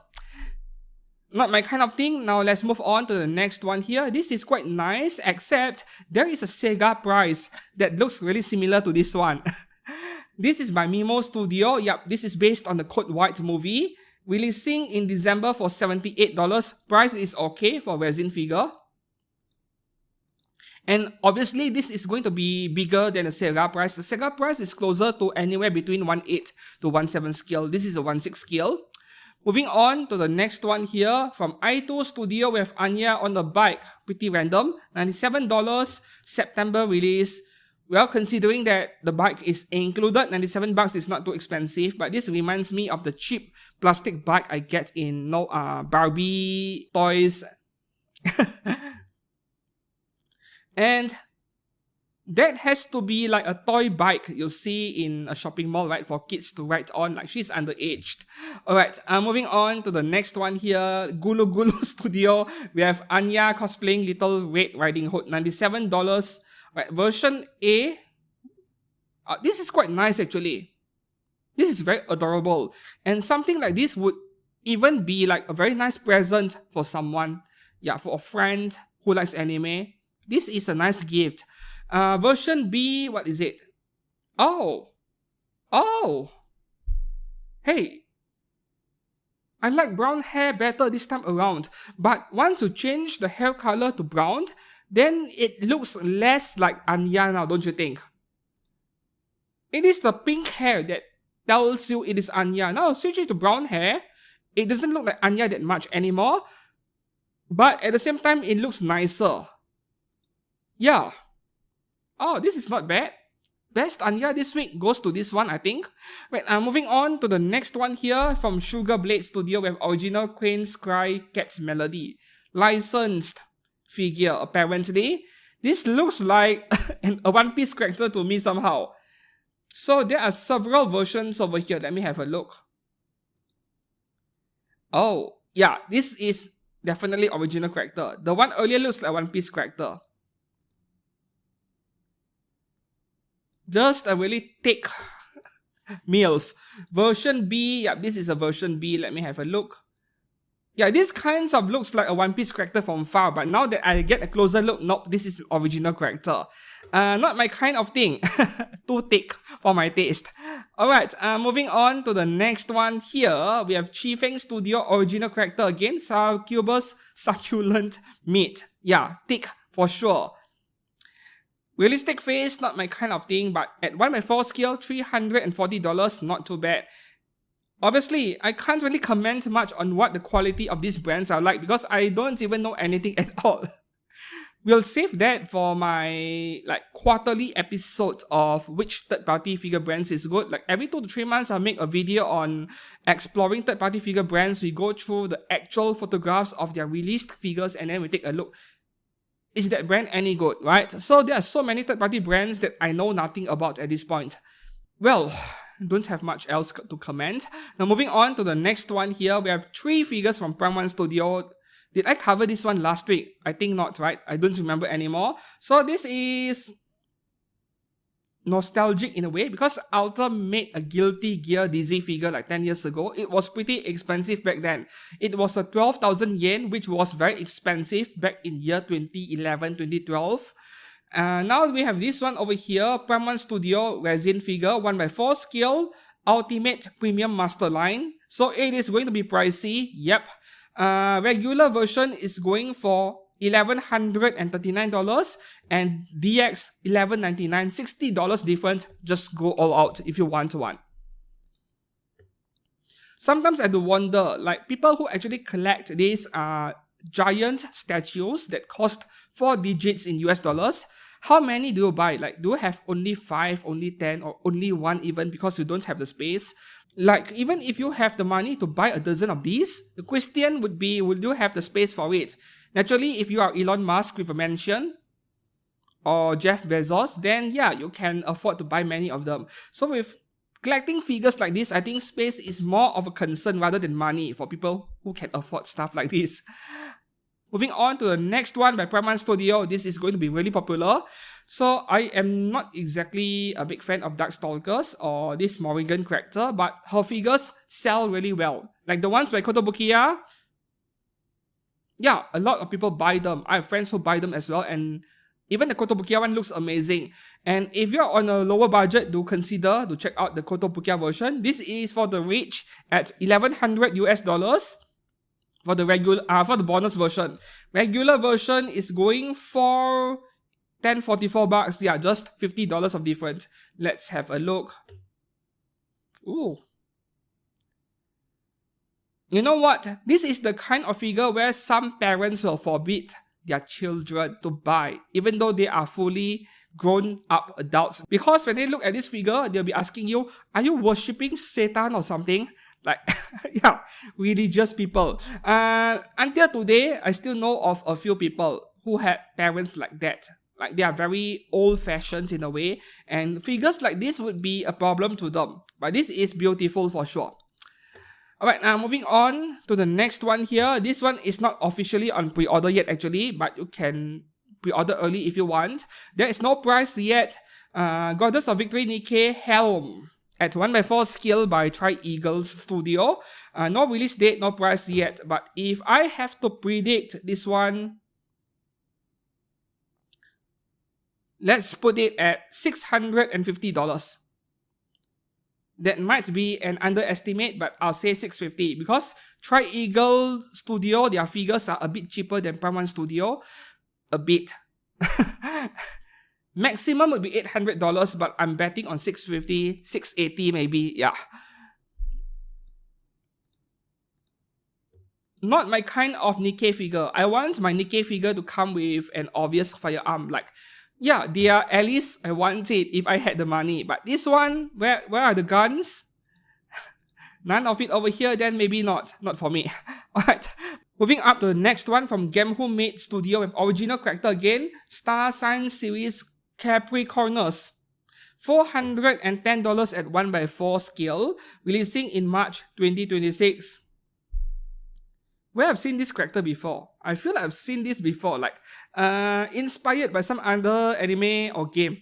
Not my kind of thing. Now let's move on to the next one here. This is quite nice, except there is a Sega price that looks really similar to this one. This is by Mimo Studio. Yep, this is based on the Code White movie. Releasing in December for $78. Price is okay for resin figure. And obviously, this is going to be bigger than the Sega price. The Sega price is closer to anywhere between 1.8 to 1.7 scale. This is a 1.6 scale. Moving on to the next one here. From i2 Studio, we have Anya on the bike. Pretty random. $97. September release. Well, considering that the bike is included, $97 is not too expensive, but this reminds me of the cheap plastic bike I get in Barbie toys. And that has to be like a toy bike you see in a shopping mall, right, for kids to ride on, like she's underaged. Alright, moving on to the next one here, Gulu Gulu Studio. We have Anya cosplaying Little Red Riding Hood, $97. Right, version A. This is quite nice actually. This is very adorable. And something like this would even be like a very nice present for someone. Yeah, for a friend who likes anime. This is a nice gift. Version B, what is it? Oh. Hey. I like brown hair better this time around. But once you change the hair color to brown, then it looks less like Anya now, don't you think? It is the pink hair that tells you it is Anya. Now, switch it to brown hair. It doesn't look like Anya that much anymore. But at the same time, it looks nicer. Yeah. Oh, this is not bad. Best Anya this week goes to this one, I think. Right, moving on to the next one here from Sugar Blade Studio with original Crane's Cry Cat's Melody. Licensed figure, apparently. This looks like a One Piece character to me somehow. So there are several versions over here. Let me have a look. Oh, yeah, this is definitely original character. The one earlier looks like One Piece character. Just a really thick MILF. Version B, yeah, this is a version B. Let me have a look. Yeah, this kind of looks like a One Piece character from far, but now that I get a closer look, nope, this is original character. Not my kind of thing. Too thick for my taste. Alright, moving on to the next one here. We have Chifeng Studio original character again, Succubus Succulent Meat. Yeah, thick for sure. Realistic face, not my kind of thing, but at 1x4 scale, $340, not too bad. Obviously, I can't really comment much on what the quality of these brands are like because I don't even know anything at all. We'll save that for my quarterly episode of which third-party figure brands is good. Like every 2 to 3 months, I'll make a video on exploring third-party figure brands. We go through the actual photographs of their released figures and then we take a look. Is that brand any good, right? So there are so many third-party brands that I know nothing about at this point. Well, don't have much else to comment. Now moving on to the next one here, we have 3 figures from Prime 1 Studio. Did I cover this one last week? I think not, right? I don't remember anymore. So this is nostalgic in a way because Alter made a Guilty Gear DZ figure like 10 years ago. It was pretty expensive back then. It was a 12,000 yen, which was very expensive back in year 2011, 2012. Now we have this one over here, Prime 1 Studio resin figure, 1x4 scale, Ultimate Premium Master Line. So it is going to be pricey, yep. Regular version is going for $1,139 and DX $1,199, $60 difference. Just go all out if you want one. Sometimes I do wonder, like people who actually collect these giant statues that cost 4 digits in US dollars, how many do you buy? Like, do you have only 5, only 10, or only 1 even because you don't have the space? Like, even if you have the money to buy a dozen of these, the question would be, will you have the space for it? Naturally, if you are Elon Musk with a mansion, or Jeff Bezos, then yeah, you can afford to buy many of them. So with collecting figures like this, I think space is more of a concern rather than money for people who can afford stuff like this. Moving on to the next one by Prime 1 Studio, this is going to be really popular. So I am not exactly a big fan of Darkstalkers or this Morrigan character, but her figures sell really well. Like the ones by Kotobukiya, yeah, a lot of people buy them. I have friends who buy them as well, and even the Kotobukiya one looks amazing. And if you're on a lower budget, do consider to check out the Kotobukiya version. This is for the Rich at $1,100 US for the regular for the bonus version. Regular version is going for $1,044. Yeah, just $50 of difference. Let's have a look. Ooh. You know what? This is the kind of figure where some parents will forbid their children to buy, even though they are fully grown-up adults. Because when they look at this figure, they'll be asking you, are you worshipping Satan or something? Like, yeah, religious people. Until today, I still know of a few people who had parents like that. Like, they are very old-fashioned in a way, and figures like this would be a problem to them. But this is beautiful for sure. Alright, now moving on to the next one here. This one is not officially on pre-order yet actually, but you can pre-order early if you want. There is no price yet. Goddess of Victory Nikke Helm at 1x4 scale by Tri-Eagle Studio. No release date, no price yet. But if I have to predict this one, let's put it at $650. That might be an underestimate, but I'll say $650 because Tri-Eagle Studio, their figures are a bit cheaper than Prime 1 Studio. A bit. Maximum would be $800, but I'm betting on $650, $680 maybe, yeah. Not my kind of Nikke figure. I want my Nikke figure to come with an obvious firearm, like, yeah, they are, at least I want it if I had the money. But this one, where are the guns? None of it over here, then maybe not. Not for me. Alright. Moving up to the next one from Gamhu Made Studio with original character again. Star Sign Series Capricornus. $410 at 1x4 scale. Releasing in March 2026. Where I've seen this character before? I feel like I've seen this before, like inspired by some other anime or game.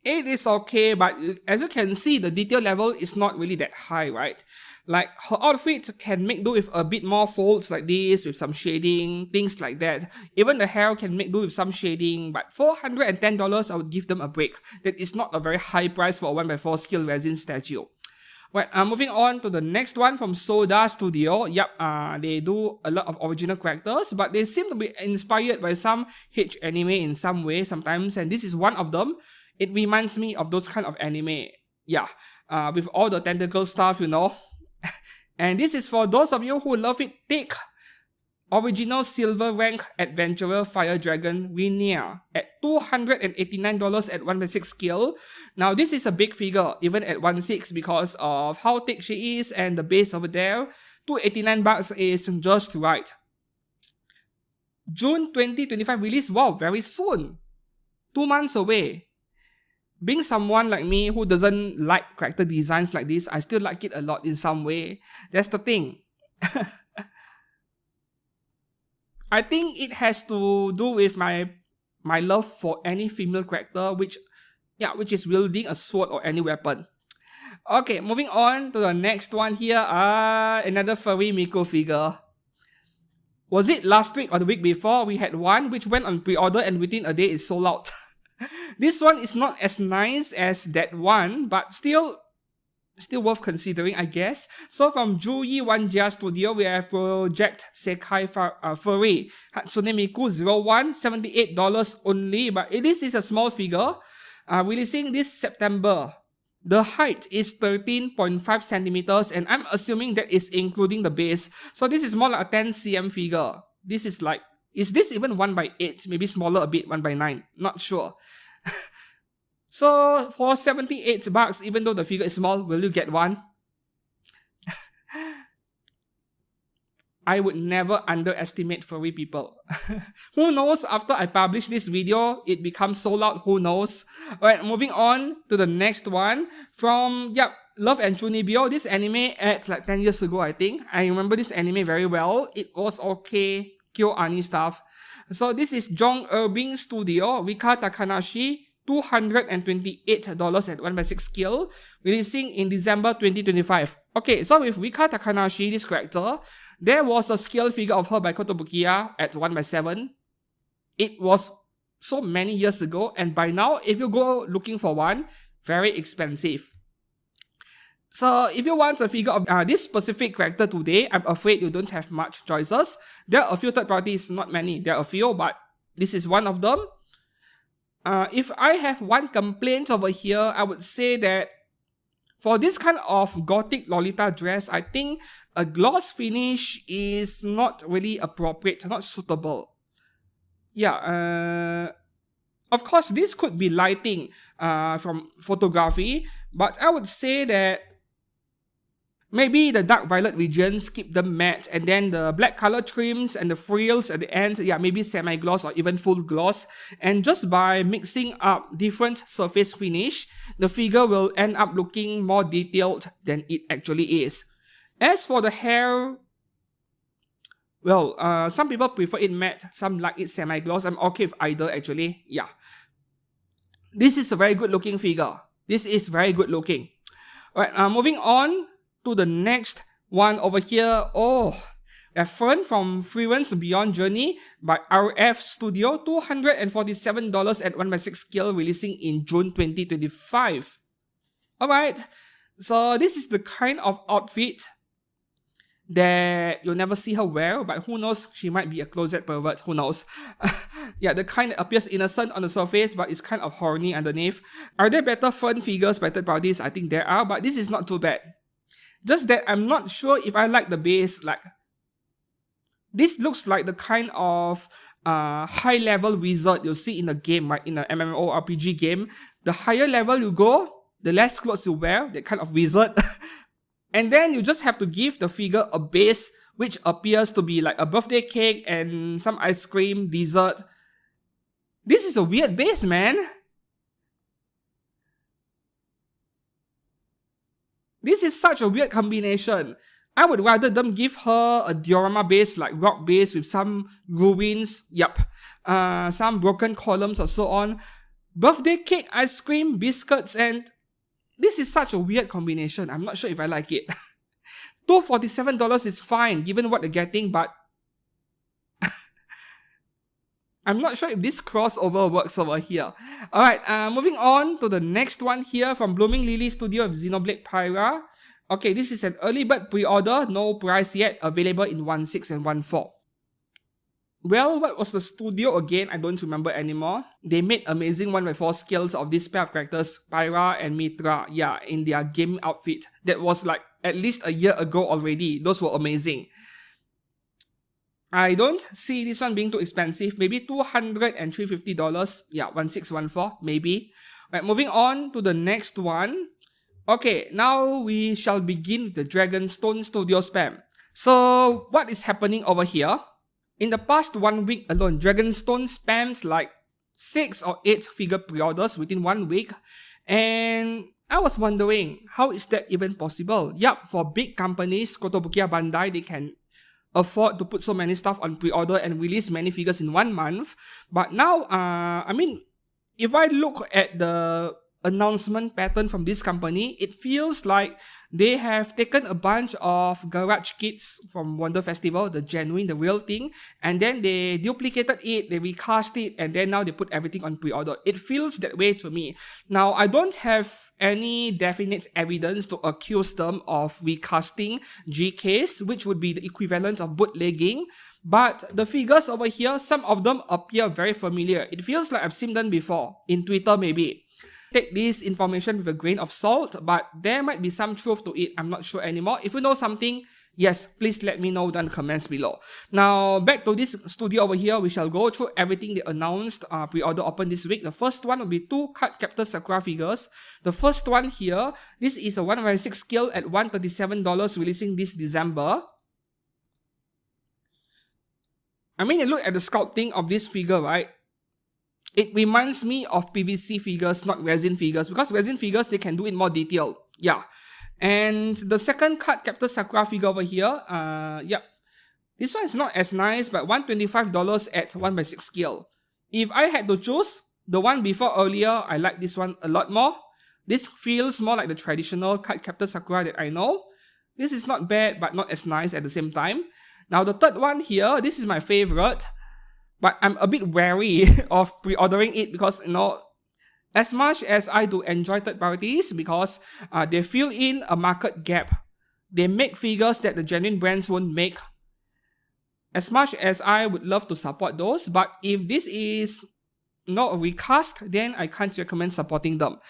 It is okay, but as you can see, the detail level is not really that high, right? Like, her outfit can make do with a bit more folds like this, with some shading, things like that. Even the hair can make do with some shading, but $410, I would give them a break. That is not a very high price for a 1x4 scale resin statue. Right, moving on to the next one from Soda Studio. Yep, they do a lot of original characters, but they seem to be inspired by some H anime in some way sometimes, and this is one of them. It reminds me of those kind of anime. Yeah, with all the tentacle stuff, you know. And this is for those of you who love it thick. Original silver rank adventurer fire dragon Rinia at $289 at 1/6 scale. Now this is a big figure even at 1/6 because of how thick she is and the base over there. $289 is just right. June 2025 release. Wow, very soon. 2 months away. Being someone like me who doesn't like character designs like this, I still like it a lot in some way. That's the thing. I think it has to do with my love for any female character which is wielding a sword or any weapon. Okay, moving on to the next one here. Another furry Miko figure. Was it last week or the week before? We had one which went on pre-order and within a day it sold out. This one is not as nice as that one, but still worth considering, I guess. So from Juyi Wanja Studio, we have Project Sekai Furry Hatsune Miku 01, $78 only, but this is a small figure, releasing this September. The height is 13.5 centimeters, and I'm assuming that is including the base. So this is more like a 10 cm figure. This is like, is this even 1/8? Maybe smaller a bit, 1/9, not sure. So for $78, even though the figure is small, will you get one? I would never underestimate furry people. Who knows, after I publish this video, it becomes sold out, who knows. Alright, moving on to the next one. From, Love and Chunibyo. This anime at like 10 years ago, I think. I remember this anime very well. It was okay, KyoAni stuff. So this is Jong Irving Studio, Rika Takanashi. $228 at 1/6 scale, releasing in December 2025. Okay, so with Rika Takanashi, this character, there was a scale figure of her by Kotobukiya at 1/7. It was so many years ago, and by now, if you go looking for one, very expensive. So if you want a figure of this specific character today, I'm afraid you don't have much choices. There are a few third parties, not many. There are a few, but this is one of them. If I have one complaint over here, I would say that for this kind of gothic Lolita dress, I think a gloss finish is not really appropriate, not suitable. Of course, this could be lighting from photography, but I would say that maybe the dark violet regions keep them matte, and then the black color trims and the frills at the end, maybe semi-gloss or even full gloss. And just by mixing up different surface finish, the figure will end up looking more detailed than it actually is. As for the hair, well, some people prefer it matte, some like it semi-gloss. I'm okay with either actually, This is a very good looking figure. This is very good looking. Alright, moving on to the next one over here. A Fern from Freelance's Beyond Journey by RF Studio, $247 at 1/6 scale, releasing in June 2025. Alright, so this is the kind of outfit that you'll never see her wear, but who knows, she might be a closet pervert, who knows. The kind that appears innocent on the surface, but is kind of horny underneath. Are there better Fern figures by third parties? I think there are, but this is not too bad. Just that I'm not sure if I like the base. Like, this looks like the kind of high-level wizard you'll see in a game, right? In an MMORPG game. The higher level you go, the less clothes you wear, that kind of wizard. And then you just have to give the figure a base which appears to be like a birthday cake and some ice cream, dessert. This is a weird base, man. This is such a weird combination. I would rather them give her a diorama base, like rock base with some ruins, some broken columns or so on. Birthday cake, ice cream, biscuits, and this is such a weird combination. I'm not sure if I like it. $247 is fine given what they're getting, but I'm not sure if this crossover works over here. Alright, moving on to the next one here from Blooming Lily Studio of Xenoblade Pyra. Okay, this is an early bird pre-order, no price yet, available in 1.6 and 1.4. Well, what was the studio again? I don't remember anymore. They made amazing 1x4 scales of this pair of characters, Pyra and Mitra, yeah, in their game outfit. That was like at least a year ago already. Those were amazing. I don't see this one being too expensive. Maybe $200 and $350. Yeah, 1.614, maybe. Right, moving on to the next one. Okay, now we shall begin the Dragonstone Studio spam. So, what is happening over here? In the past 1 week alone, Dragonstone spammed like 6 or 8 figure pre-orders within 1 week. And I was wondering, how is that even possible? Yup, for big companies, Kotobukiya Bandai, they can afford to put so many stuff on pre-order and release many figures in 1 month. But now, I mean, if I look at the announcement pattern from this company, it feels like they have taken a bunch of garage kits from Wonder Festival, the genuine, the real thing, and then they duplicated it, they recast it, and then now they put everything on pre-order. It feels that way to me. Now, I don't have any definite evidence to accuse them of recasting GKs, which would be the equivalent of bootlegging, but the figures over here, some of them appear very familiar. It feels like I've seen them before, in Twitter maybe. Take this information with a grain of salt, but there might be some truth to it. I'm not sure anymore. If you know something, yes, please let me know down in the comments below. Now, back to this studio over here, we shall go through everything they announced pre-order open this week. The first one will be 2 Cardcaptor Sakura figures. The first one here, this is a 1/6 scale at $137, releasing this December. I mean, you look at the sculpting of this figure, right? It reminds me of PVC figures, not resin figures, because resin figures, they can do in more detail. Yeah. And the second Cardcaptor Sakura figure over here, yeah. This one is not as nice, but $125 at 1/6 scale. If I had to choose, the one before earlier, I like this one a lot more. This feels more like the traditional Cardcaptor Sakura that I know. This is not bad, but not as nice at the same time. Now, the third one here, this is my favorite. But I'm a bit wary of pre-ordering it because, you know, as much as I do enjoy third parties because they fill in a market gap. They make figures that the genuine brands won't make. As much as I would love to support those, but if this is not a recast, then I can't recommend supporting them.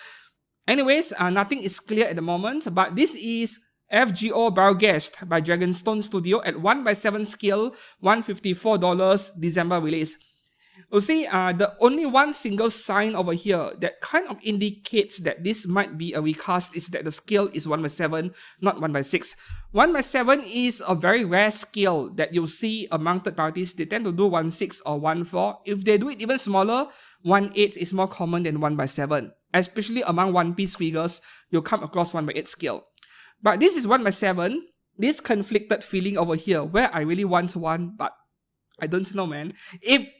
Anyways, nothing is clear at the moment, but this is FGO Barguest by Dragonstone Studio at 1/7 scale, $154, December release. You see, the only one single sign over here that kind of indicates that this might be a recast is that the scale is 1/7, not 1/6. 1/7 is a very rare scale that you'll see among third parties. They tend to do 1/6 or 1/4. If they do it even smaller, 1/8 is more common than 1/7. Especially among One Piece figures, you'll come across 1/8 scale. But this is 1/7, this conflicted feeling over here, where I really want one, but I don't know, man. If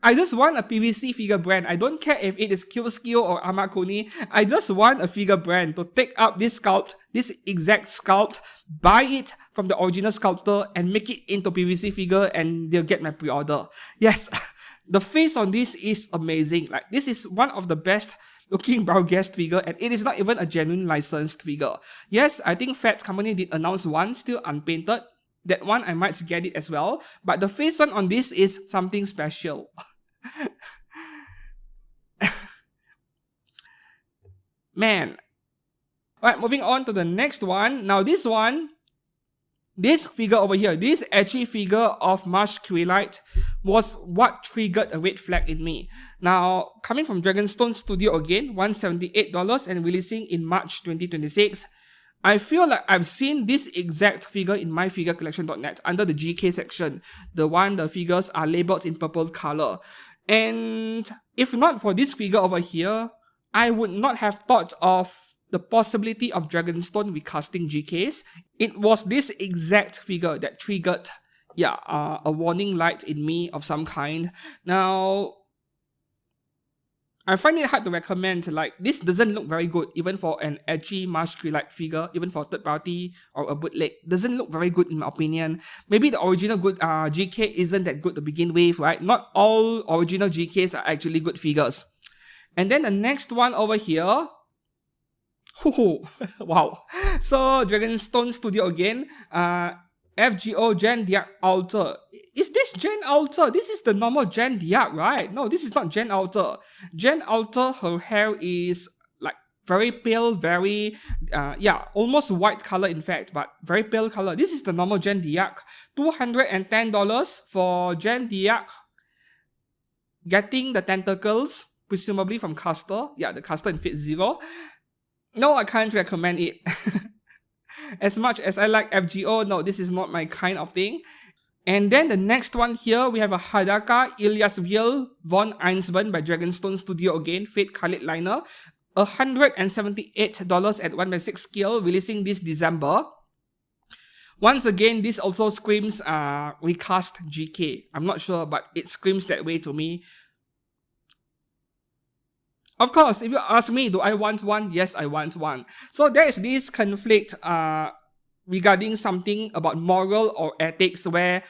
I just want a PVC figure brand, I don't care if it is Kyuskyo or Amakuni, I just want a figure brand to take up this sculpt, this exact sculpt, buy it from the original sculptor and make it into PVC figure and they'll get my pre-order. Yes, the face on this is amazing. Like, this is one of the best looking Barguest figure, and it is not even a genuine licensed figure. Yes, I think Fate Company did announce one, still unpainted. That one I might get it as well, but the face one on this is something special. Man. Alright, moving on to the next one. Now this one, this figure over here, this edgy figure of Marsh Twilight was what triggered a red flag in me. Now, coming from Dragonstone Studio again, $178 and releasing in March 2026. I feel like I've seen this exact figure in myfigurecollection.net under the GK section. The figures are labeled in purple color. And if not for this figure over here, I would not have thought of the possibility of Dragonstone recasting GKs. It was this exact figure that triggered, a warning light in me of some kind. Now, I find it hard to recommend. Like, this doesn't look very good, even for an edgy Marsh Twilight figure, even for a third party or a bootleg. Doesn't look very good in my opinion. Maybe the original good GK isn't that good to begin with, right? Not all original GKs are actually good figures. And then the next one over here, Ooh, wow. So Dragonstone Studio again. FGO Gen Diak Alter. Is this Gen Alter? This is the normal Gen Diak, right? No, this is not Gen Alter. Gen Alter, her hair is like very pale, very almost white color in fact, but very pale color. This is the normal Gen Diak. $210 for Gen Diak. Getting the tentacles, presumably from Caster. Yeah, the Caster in Fate Zero. No, I can't recommend it. As much as I like FGO, no, this is not my kind of thing. And then the next one here, we have a Hadaka Ilyasviel von Einsborn by Dragonstone Studio again, Fate Khalid Liner. $178 at 1/6 scale, releasing this December. Once again, this also screams recast GK. I'm not sure, but it screams that way to me. Of course, if you ask me, do I want one? Yes, I want one. So there is this conflict regarding something about moral or ethics where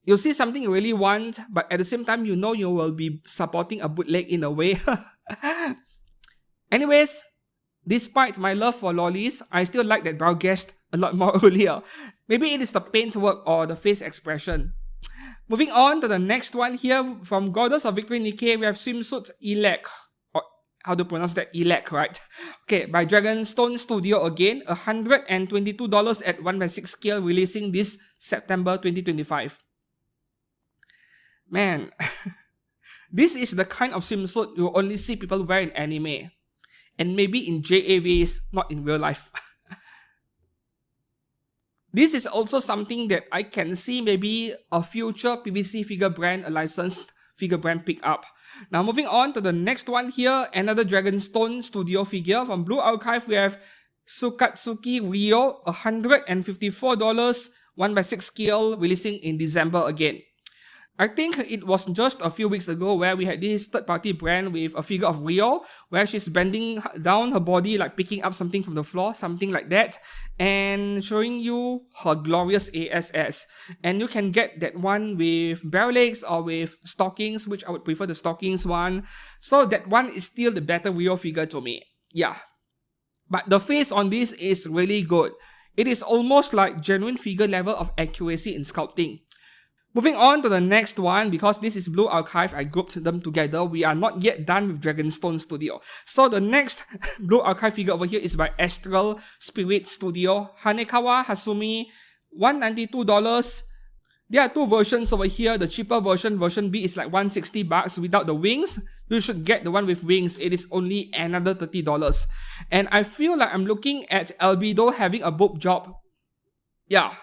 you see something you really want, but at the same time, you know you will be supporting a bootleg in a way. Anyways, despite my love for lollies, I still like that brow guest a lot more earlier. Maybe it is the paintwork or the face expression. Moving on to the next one here, from Goddess of Victory Nikke, we have Swimsuit Elec. How to pronounce that? Elec, right? Okay, by Dragonstone Studio again, $122 at 1/6 scale, releasing this September 2025. Man, this is the kind of swimsuit you only see people wear in anime. And maybe in JAVs, not in real life. This is also something that I can see maybe a future PVC figure brand, a licensed figure brand pick up. Now moving on to the next one here, another Dragonstone Studio figure. From Blue Archive, we have Sukatsuki Ryo, $154, 1/6 scale, releasing in December again. I think it was just a few weeks ago where we had this third-party brand with a figure of Ryo, where she's bending down her body, like picking up something from the floor, something like that, and showing you her glorious ASS. And you can get that one with bare legs or with stockings, which I would prefer the stockings one. So that one is still the better Ryo figure to me. Yeah. But the face on this is really good. It is almost like genuine figure level of accuracy in sculpting. Moving on to the next one, because this is Blue Archive, I grouped them together. We are not yet done with Dragonstone Studio. So the next Blue Archive figure over here is by Astral Spirit Studio. Hanekawa Hasumi, $192. There are two versions over here. The cheaper version, version B, is like $160 without the wings. You should get the one with wings. It is only another $30. And I feel like I'm looking at Albedo having a boob job. Yeah.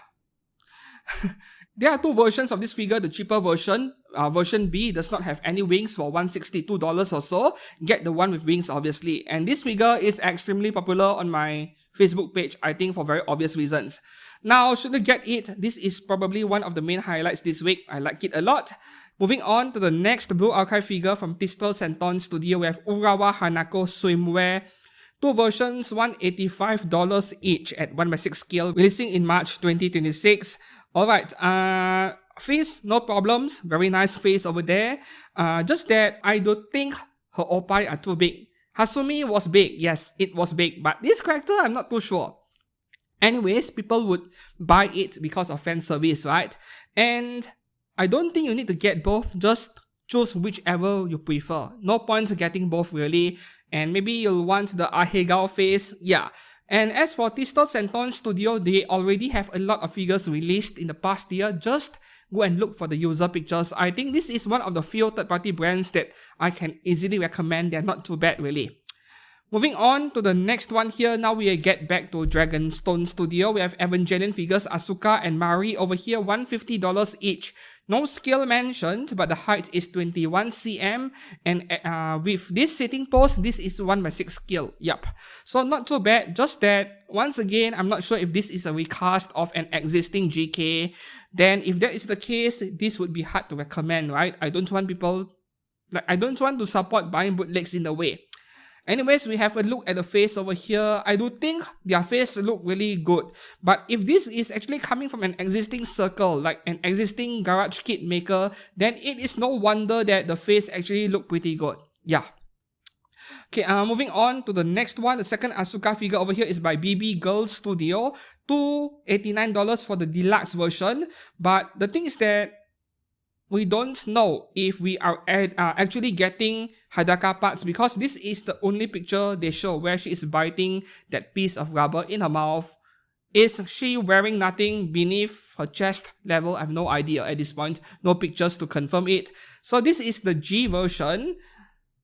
There are two versions of this figure. The cheaper version, version B, does not have any wings for $162 or so. Get the one with wings, obviously. And this figure is extremely popular on my Facebook page, I think for very obvious reasons. Now, should you get it, this is probably one of the main highlights this week. I like it a lot. Moving on to the next Blue Archive figure from Tistel Senton Studio, we have Urawa Hanako Swimwear. Two versions, $185 each at 1/6 scale, releasing in March 2026. Alright, face, no problems. Very nice face over there. Just that I don't think her oppai are too big. Hasumi was big, yes, it was big. But this character, I'm not too sure. Anyways, people would buy it because of fan service, right? And I don't think you need to get both. Just choose whichever you prefer. No point getting both really. And maybe you'll want the Ahegao face. Yeah. And as for Tistel Senton Studio, they already have a lot of figures released in the past year. Just go and look for the user pictures. I think this is one of the few third-party brands that I can easily recommend. They're not too bad, really. Moving on to the next one here, now we get back to Dragonstone Studio. We have Evangelion figures, Asuka and Mari over here, $150 each. No scale mentioned, but the height is 21 cm, and with this sitting pose, this is 1/6 scale. Yup. So not too bad, just that, once again, I'm not sure if this is a recast of an existing GK. Then if that is the case, this would be hard to recommend, right? I don't want to support buying bootlegs in a way. Anyways, we have a look at the face over here. I do think their face look really good. But if this is actually coming from an existing circle, like an existing garage kit maker, then it is no wonder that the face actually look pretty good. Yeah. Okay, moving on to the next one. The second Asuka figure over here is by BB Girl Studio. $289 for the deluxe version. But the thing is that we don't know if we are actually getting Hadaka parts, because this is the only picture they show where she is biting that piece of rubber in her mouth. Is she wearing nothing beneath her chest level? I have no idea at this point. No pictures to confirm it. So this is the G version.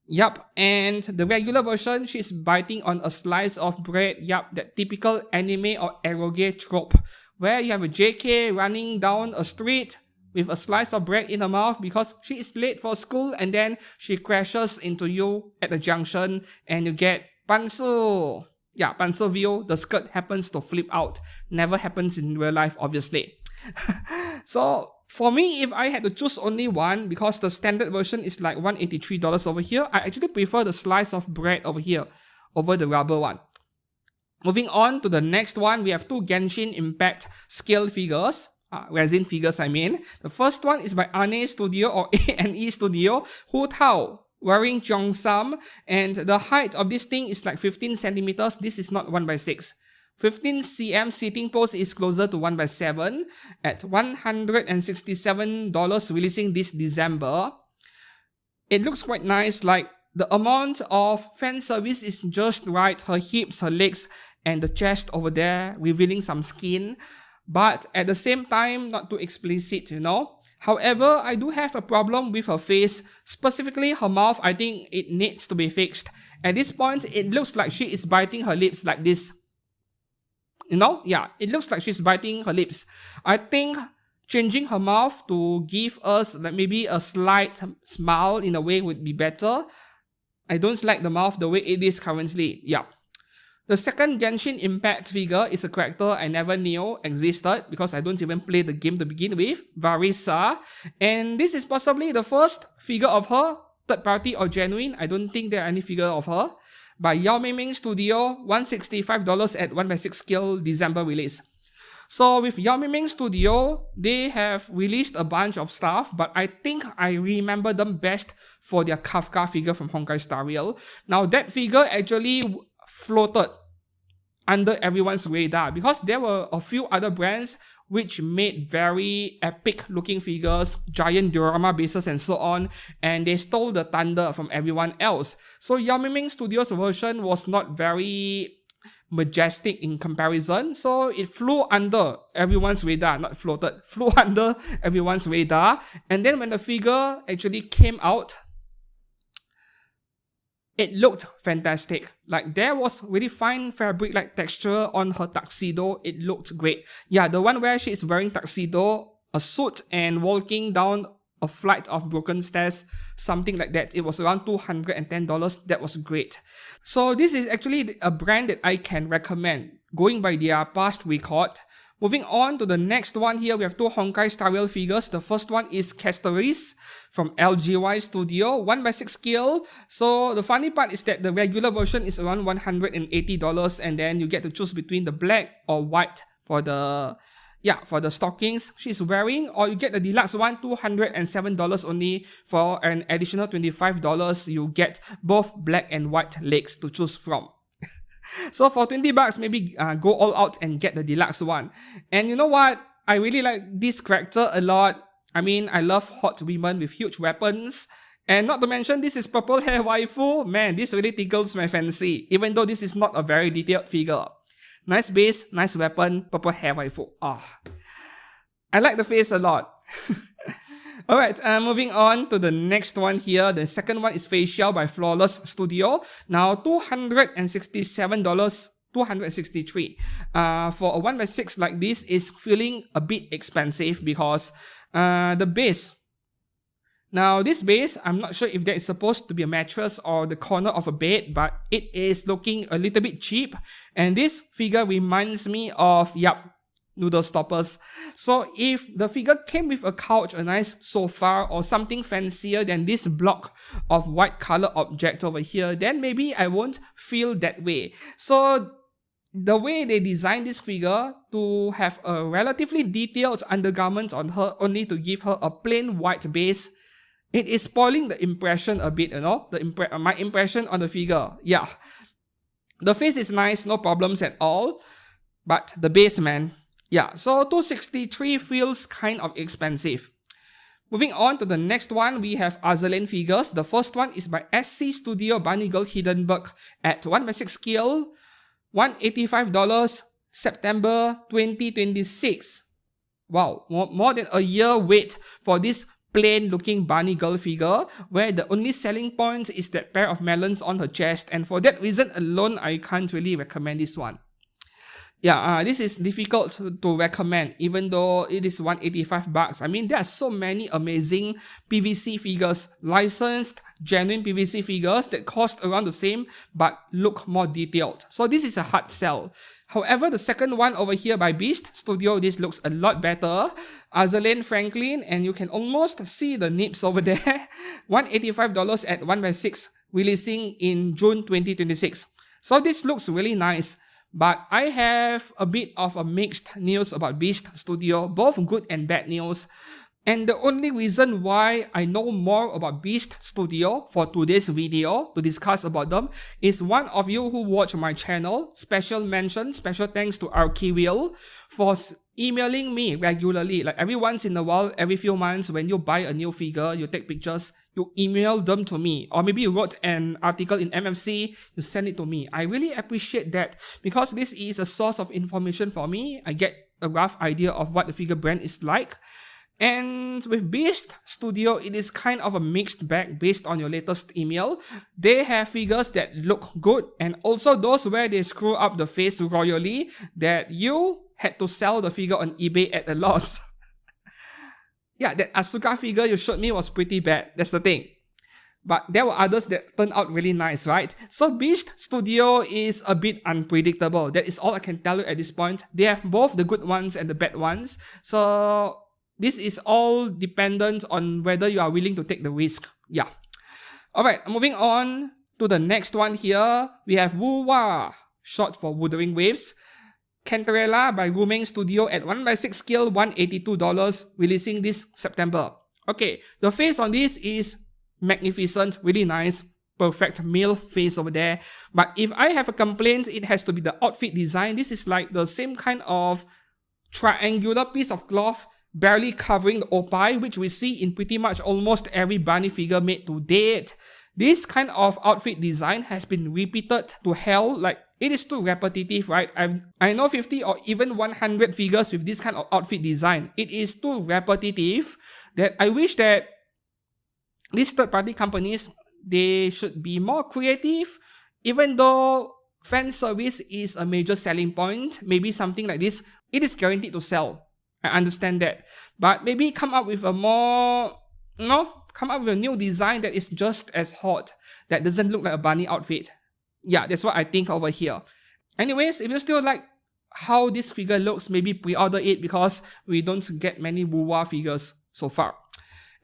Yup, and the regular version, she's biting on a slice of bread. Yup, that typical anime or eroge trope, where you have a JK running down a street with a slice of bread in her mouth because she is late for school, and then she crashes into you at the junction and you get Pansu. Yeah, Pansu view, the skirt happens to flip out. Never happens in real life, obviously. So, for me, if I had to choose only one, because the standard version is like $183 over here, I actually prefer the slice of bread over here, over the rubber one. Moving on to the next one, we have two Genshin Impact scale figures. Resin figures, I mean. The first one is by Ane Studio or ANE Studio, Hu Tao, wearing Cheongsam, and the height of this thing is like 15 centimeters. This is not 1/6. 15 cm seating post is closer to 1/7 at $167, releasing this December. It looks quite nice, like the amount of fan service is just right. Her hips, her legs, and the chest over there, revealing some skin. But at the same time, not too explicit, you know. However, I do have a problem with her face, specifically her mouth. I think it needs to be fixed. At this point, it looks like she is biting her lips like this. You know? Yeah, it looks like she's biting her lips. I think changing her mouth to give us like maybe a slight smile in a way would be better. I don't like the mouth the way it is currently. Yeah. The second Genshin Impact figure is a character I never knew existed because I don't even play the game to begin with, Varisa. And this is possibly the first figure of her, third party or genuine. I don't think there are any figure of her. By Yao Ming Studio, $165 at 1/6 scale December release. So with Yao Ming Studio, they have released a bunch of stuff, but I think I remember them best for their Kafka figure from Honkai Star Rail. Now that figure actually floated under everyone's radar because there were a few other brands which made very epic looking figures, giant diorama bases and so on, and they stole the thunder from everyone else. So Yao Ming Studios version was not very majestic in comparison, so it flew under everyone's radar, not floated, flew under everyone's radar. And then when the figure actually came out, it looked fantastic. Like there was really fine fabric-like texture on her tuxedo. It looked great. Yeah, the one where she is wearing tuxedo, a suit, and walking down a flight of broken stairs, something like that. It was around $210. That was great. So this is actually a brand that I can recommend, going by their past record. Moving on to the next one here, we have two Honkai Star Rail figures. The first one is Castoris from LGY Studio, 1/6 scale. So the funny part is that the regular version is around $180, and then you get to choose between the black or white for the stockings she's wearing, or you get the deluxe one, $207 only. For an additional $25, you get both black and white legs to choose from. So for $20, maybe go all out and get the deluxe one. And you know what? I really like this character a lot. I mean, I love hot women with huge weapons. And not to mention, this is purple hair waifu. Man, this really tickles my fancy, even though this is not a very detailed figure. Nice base, nice weapon, purple hair waifu. I like the face a lot. Alright, moving on to the next one here. The second one is Facial by Flawless Studio. Now, $267, $263. For a 1/6 like this is feeling a bit expensive because the base. Now, this base, I'm not sure if that is supposed to be a mattress or the corner of a bed, but it is looking a little bit cheap. And this figure reminds me of, noodle stoppers. So if the figure came with a couch, a nice sofa, or something fancier than this block of white color object over here, then maybe I won't feel that way. So the way they designed this figure to have a relatively detailed undergarment on her, only to give her a plain white base, it is spoiling the impression a bit, my impression on the figure. Yeah, the face is nice, no problems at all, but the base, man. Yeah, so 263 feels kind of expensive. Moving on to the next one, we have Azalane figures. The first one is by SC Studio Bunny Girl Hindenburg at 1/6 scale, $185, September 2026. Wow, more than a year wait for this plain looking bunny girl figure, where the only selling point is that pair of melons on her chest, and for that reason alone, I can't really recommend this one. Yeah, this is difficult to recommend, even though it is $185. I mean, there are so many amazing PVC figures, licensed, genuine PVC figures that cost around the same but look more detailed. So this is a hard sell. However, the second one over here by Beast Studio, this looks a lot better. Azalane Franklin, and you can almost see the nips over there. $185 at 1/6, releasing in June 2026. So this looks really nice. But I have a bit of a mixed news about Beast Studio, both good and bad news. And the only reason why I know more about Beast Studio for today's video to discuss about them is one of you who watch my channel. Special mention, special thanks to Archiwheel for emailing me regularly. Like every once in a while, every few months, when you buy a new figure, you take pictures, you email them to me. Or maybe you wrote an article in MFC, you send it to me. I really appreciate that because this is a source of information for me. I get a rough idea of what the figure brand is like. And with Beast Studio, it is kind of a mixed bag based on your latest email. They have figures that look good, and also those where they screw up the face royally that you had to sell the figure on eBay at a loss. Yeah, that Asuka figure you showed me was pretty bad, that's the thing. But there were others that turned out really nice, right? So Beast Studio is a bit unpredictable. That is all I can tell you at this point. They have both the good ones and the bad ones. So this is all dependent on whether you are willing to take the risk. Yeah. Alright, moving on to the next one here. We have Wuwa, short for Wuthering Waves. Cantarella by Rumeng Studio at 1/6 scale, $182, releasing this September. Okay, the face on this is magnificent, really nice, perfect male face over there. But if I have a complaint, it has to be the outfit design. This is like the same kind of triangular piece of cloth barely covering the opai, which we see in pretty much almost every bunny figure made to date. This kind of outfit design has been repeated to hell. Like, it is too repetitive, right? I know 50 or even 100 figures with this kind of outfit design. It is too repetitive that I wish that these third-party companies, they should be more creative. Even though fan service is a major selling point, maybe something like this, it is guaranteed to sell. I understand that. But maybe come up with a more, come up with a new design that is just as hot, that doesn't look like a bunny outfit. Yeah, that's what I think over here. Anyways, if you still like how this figure looks, maybe pre-order it because we don't get many Wuwa figures so far.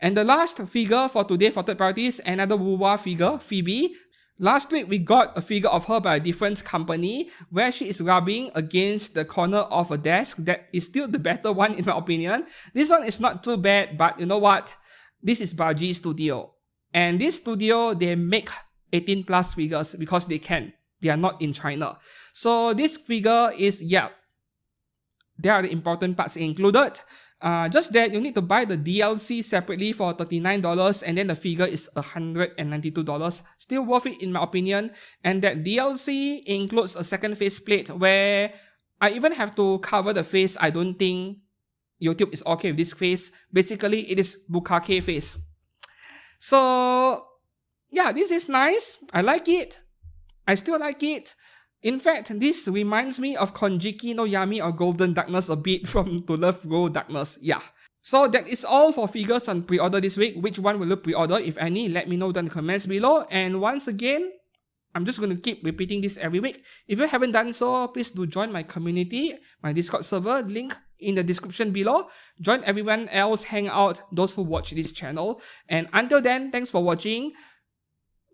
And the last figure for today for third parties, another Wuwa figure, Phoebe. Last week, we got a figure of her by a different company where she is rubbing against the corner of a desk. That is still the better one in my opinion. This one is not too bad, but you know what? This is Baji Studio. And this studio, they make 18 plus figures because they can. They are not in China. So this figure is, yeah, there are the important parts included. Just that you need to buy the DLC separately for $39 and then the figure is $192. Still worth it in my opinion. And that DLC includes a second faceplate where I even have to cover the face. I don't think YouTube is okay with this face. Basically, it is Bukake face. So yeah, this is nice. I like it. I still like it. In fact, this reminds me of Konjiki no Yami or Golden Darkness a bit from To Love Go Darkness. Yeah. So that is all for figures on pre-order this week. Which one will you pre-order, if any? Let me know down in the comments below. And once again, I'm just going to keep repeating this every week. If you haven't done so, please do join my community, my Discord server, link in the description below. Join everyone else, hang out, those who watch this channel. And until then, thanks for watching.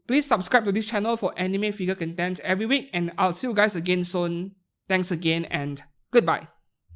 Please subscribe to this channel for anime figure content every week, and I'll see you guys again soon. Thanks again and goodbye.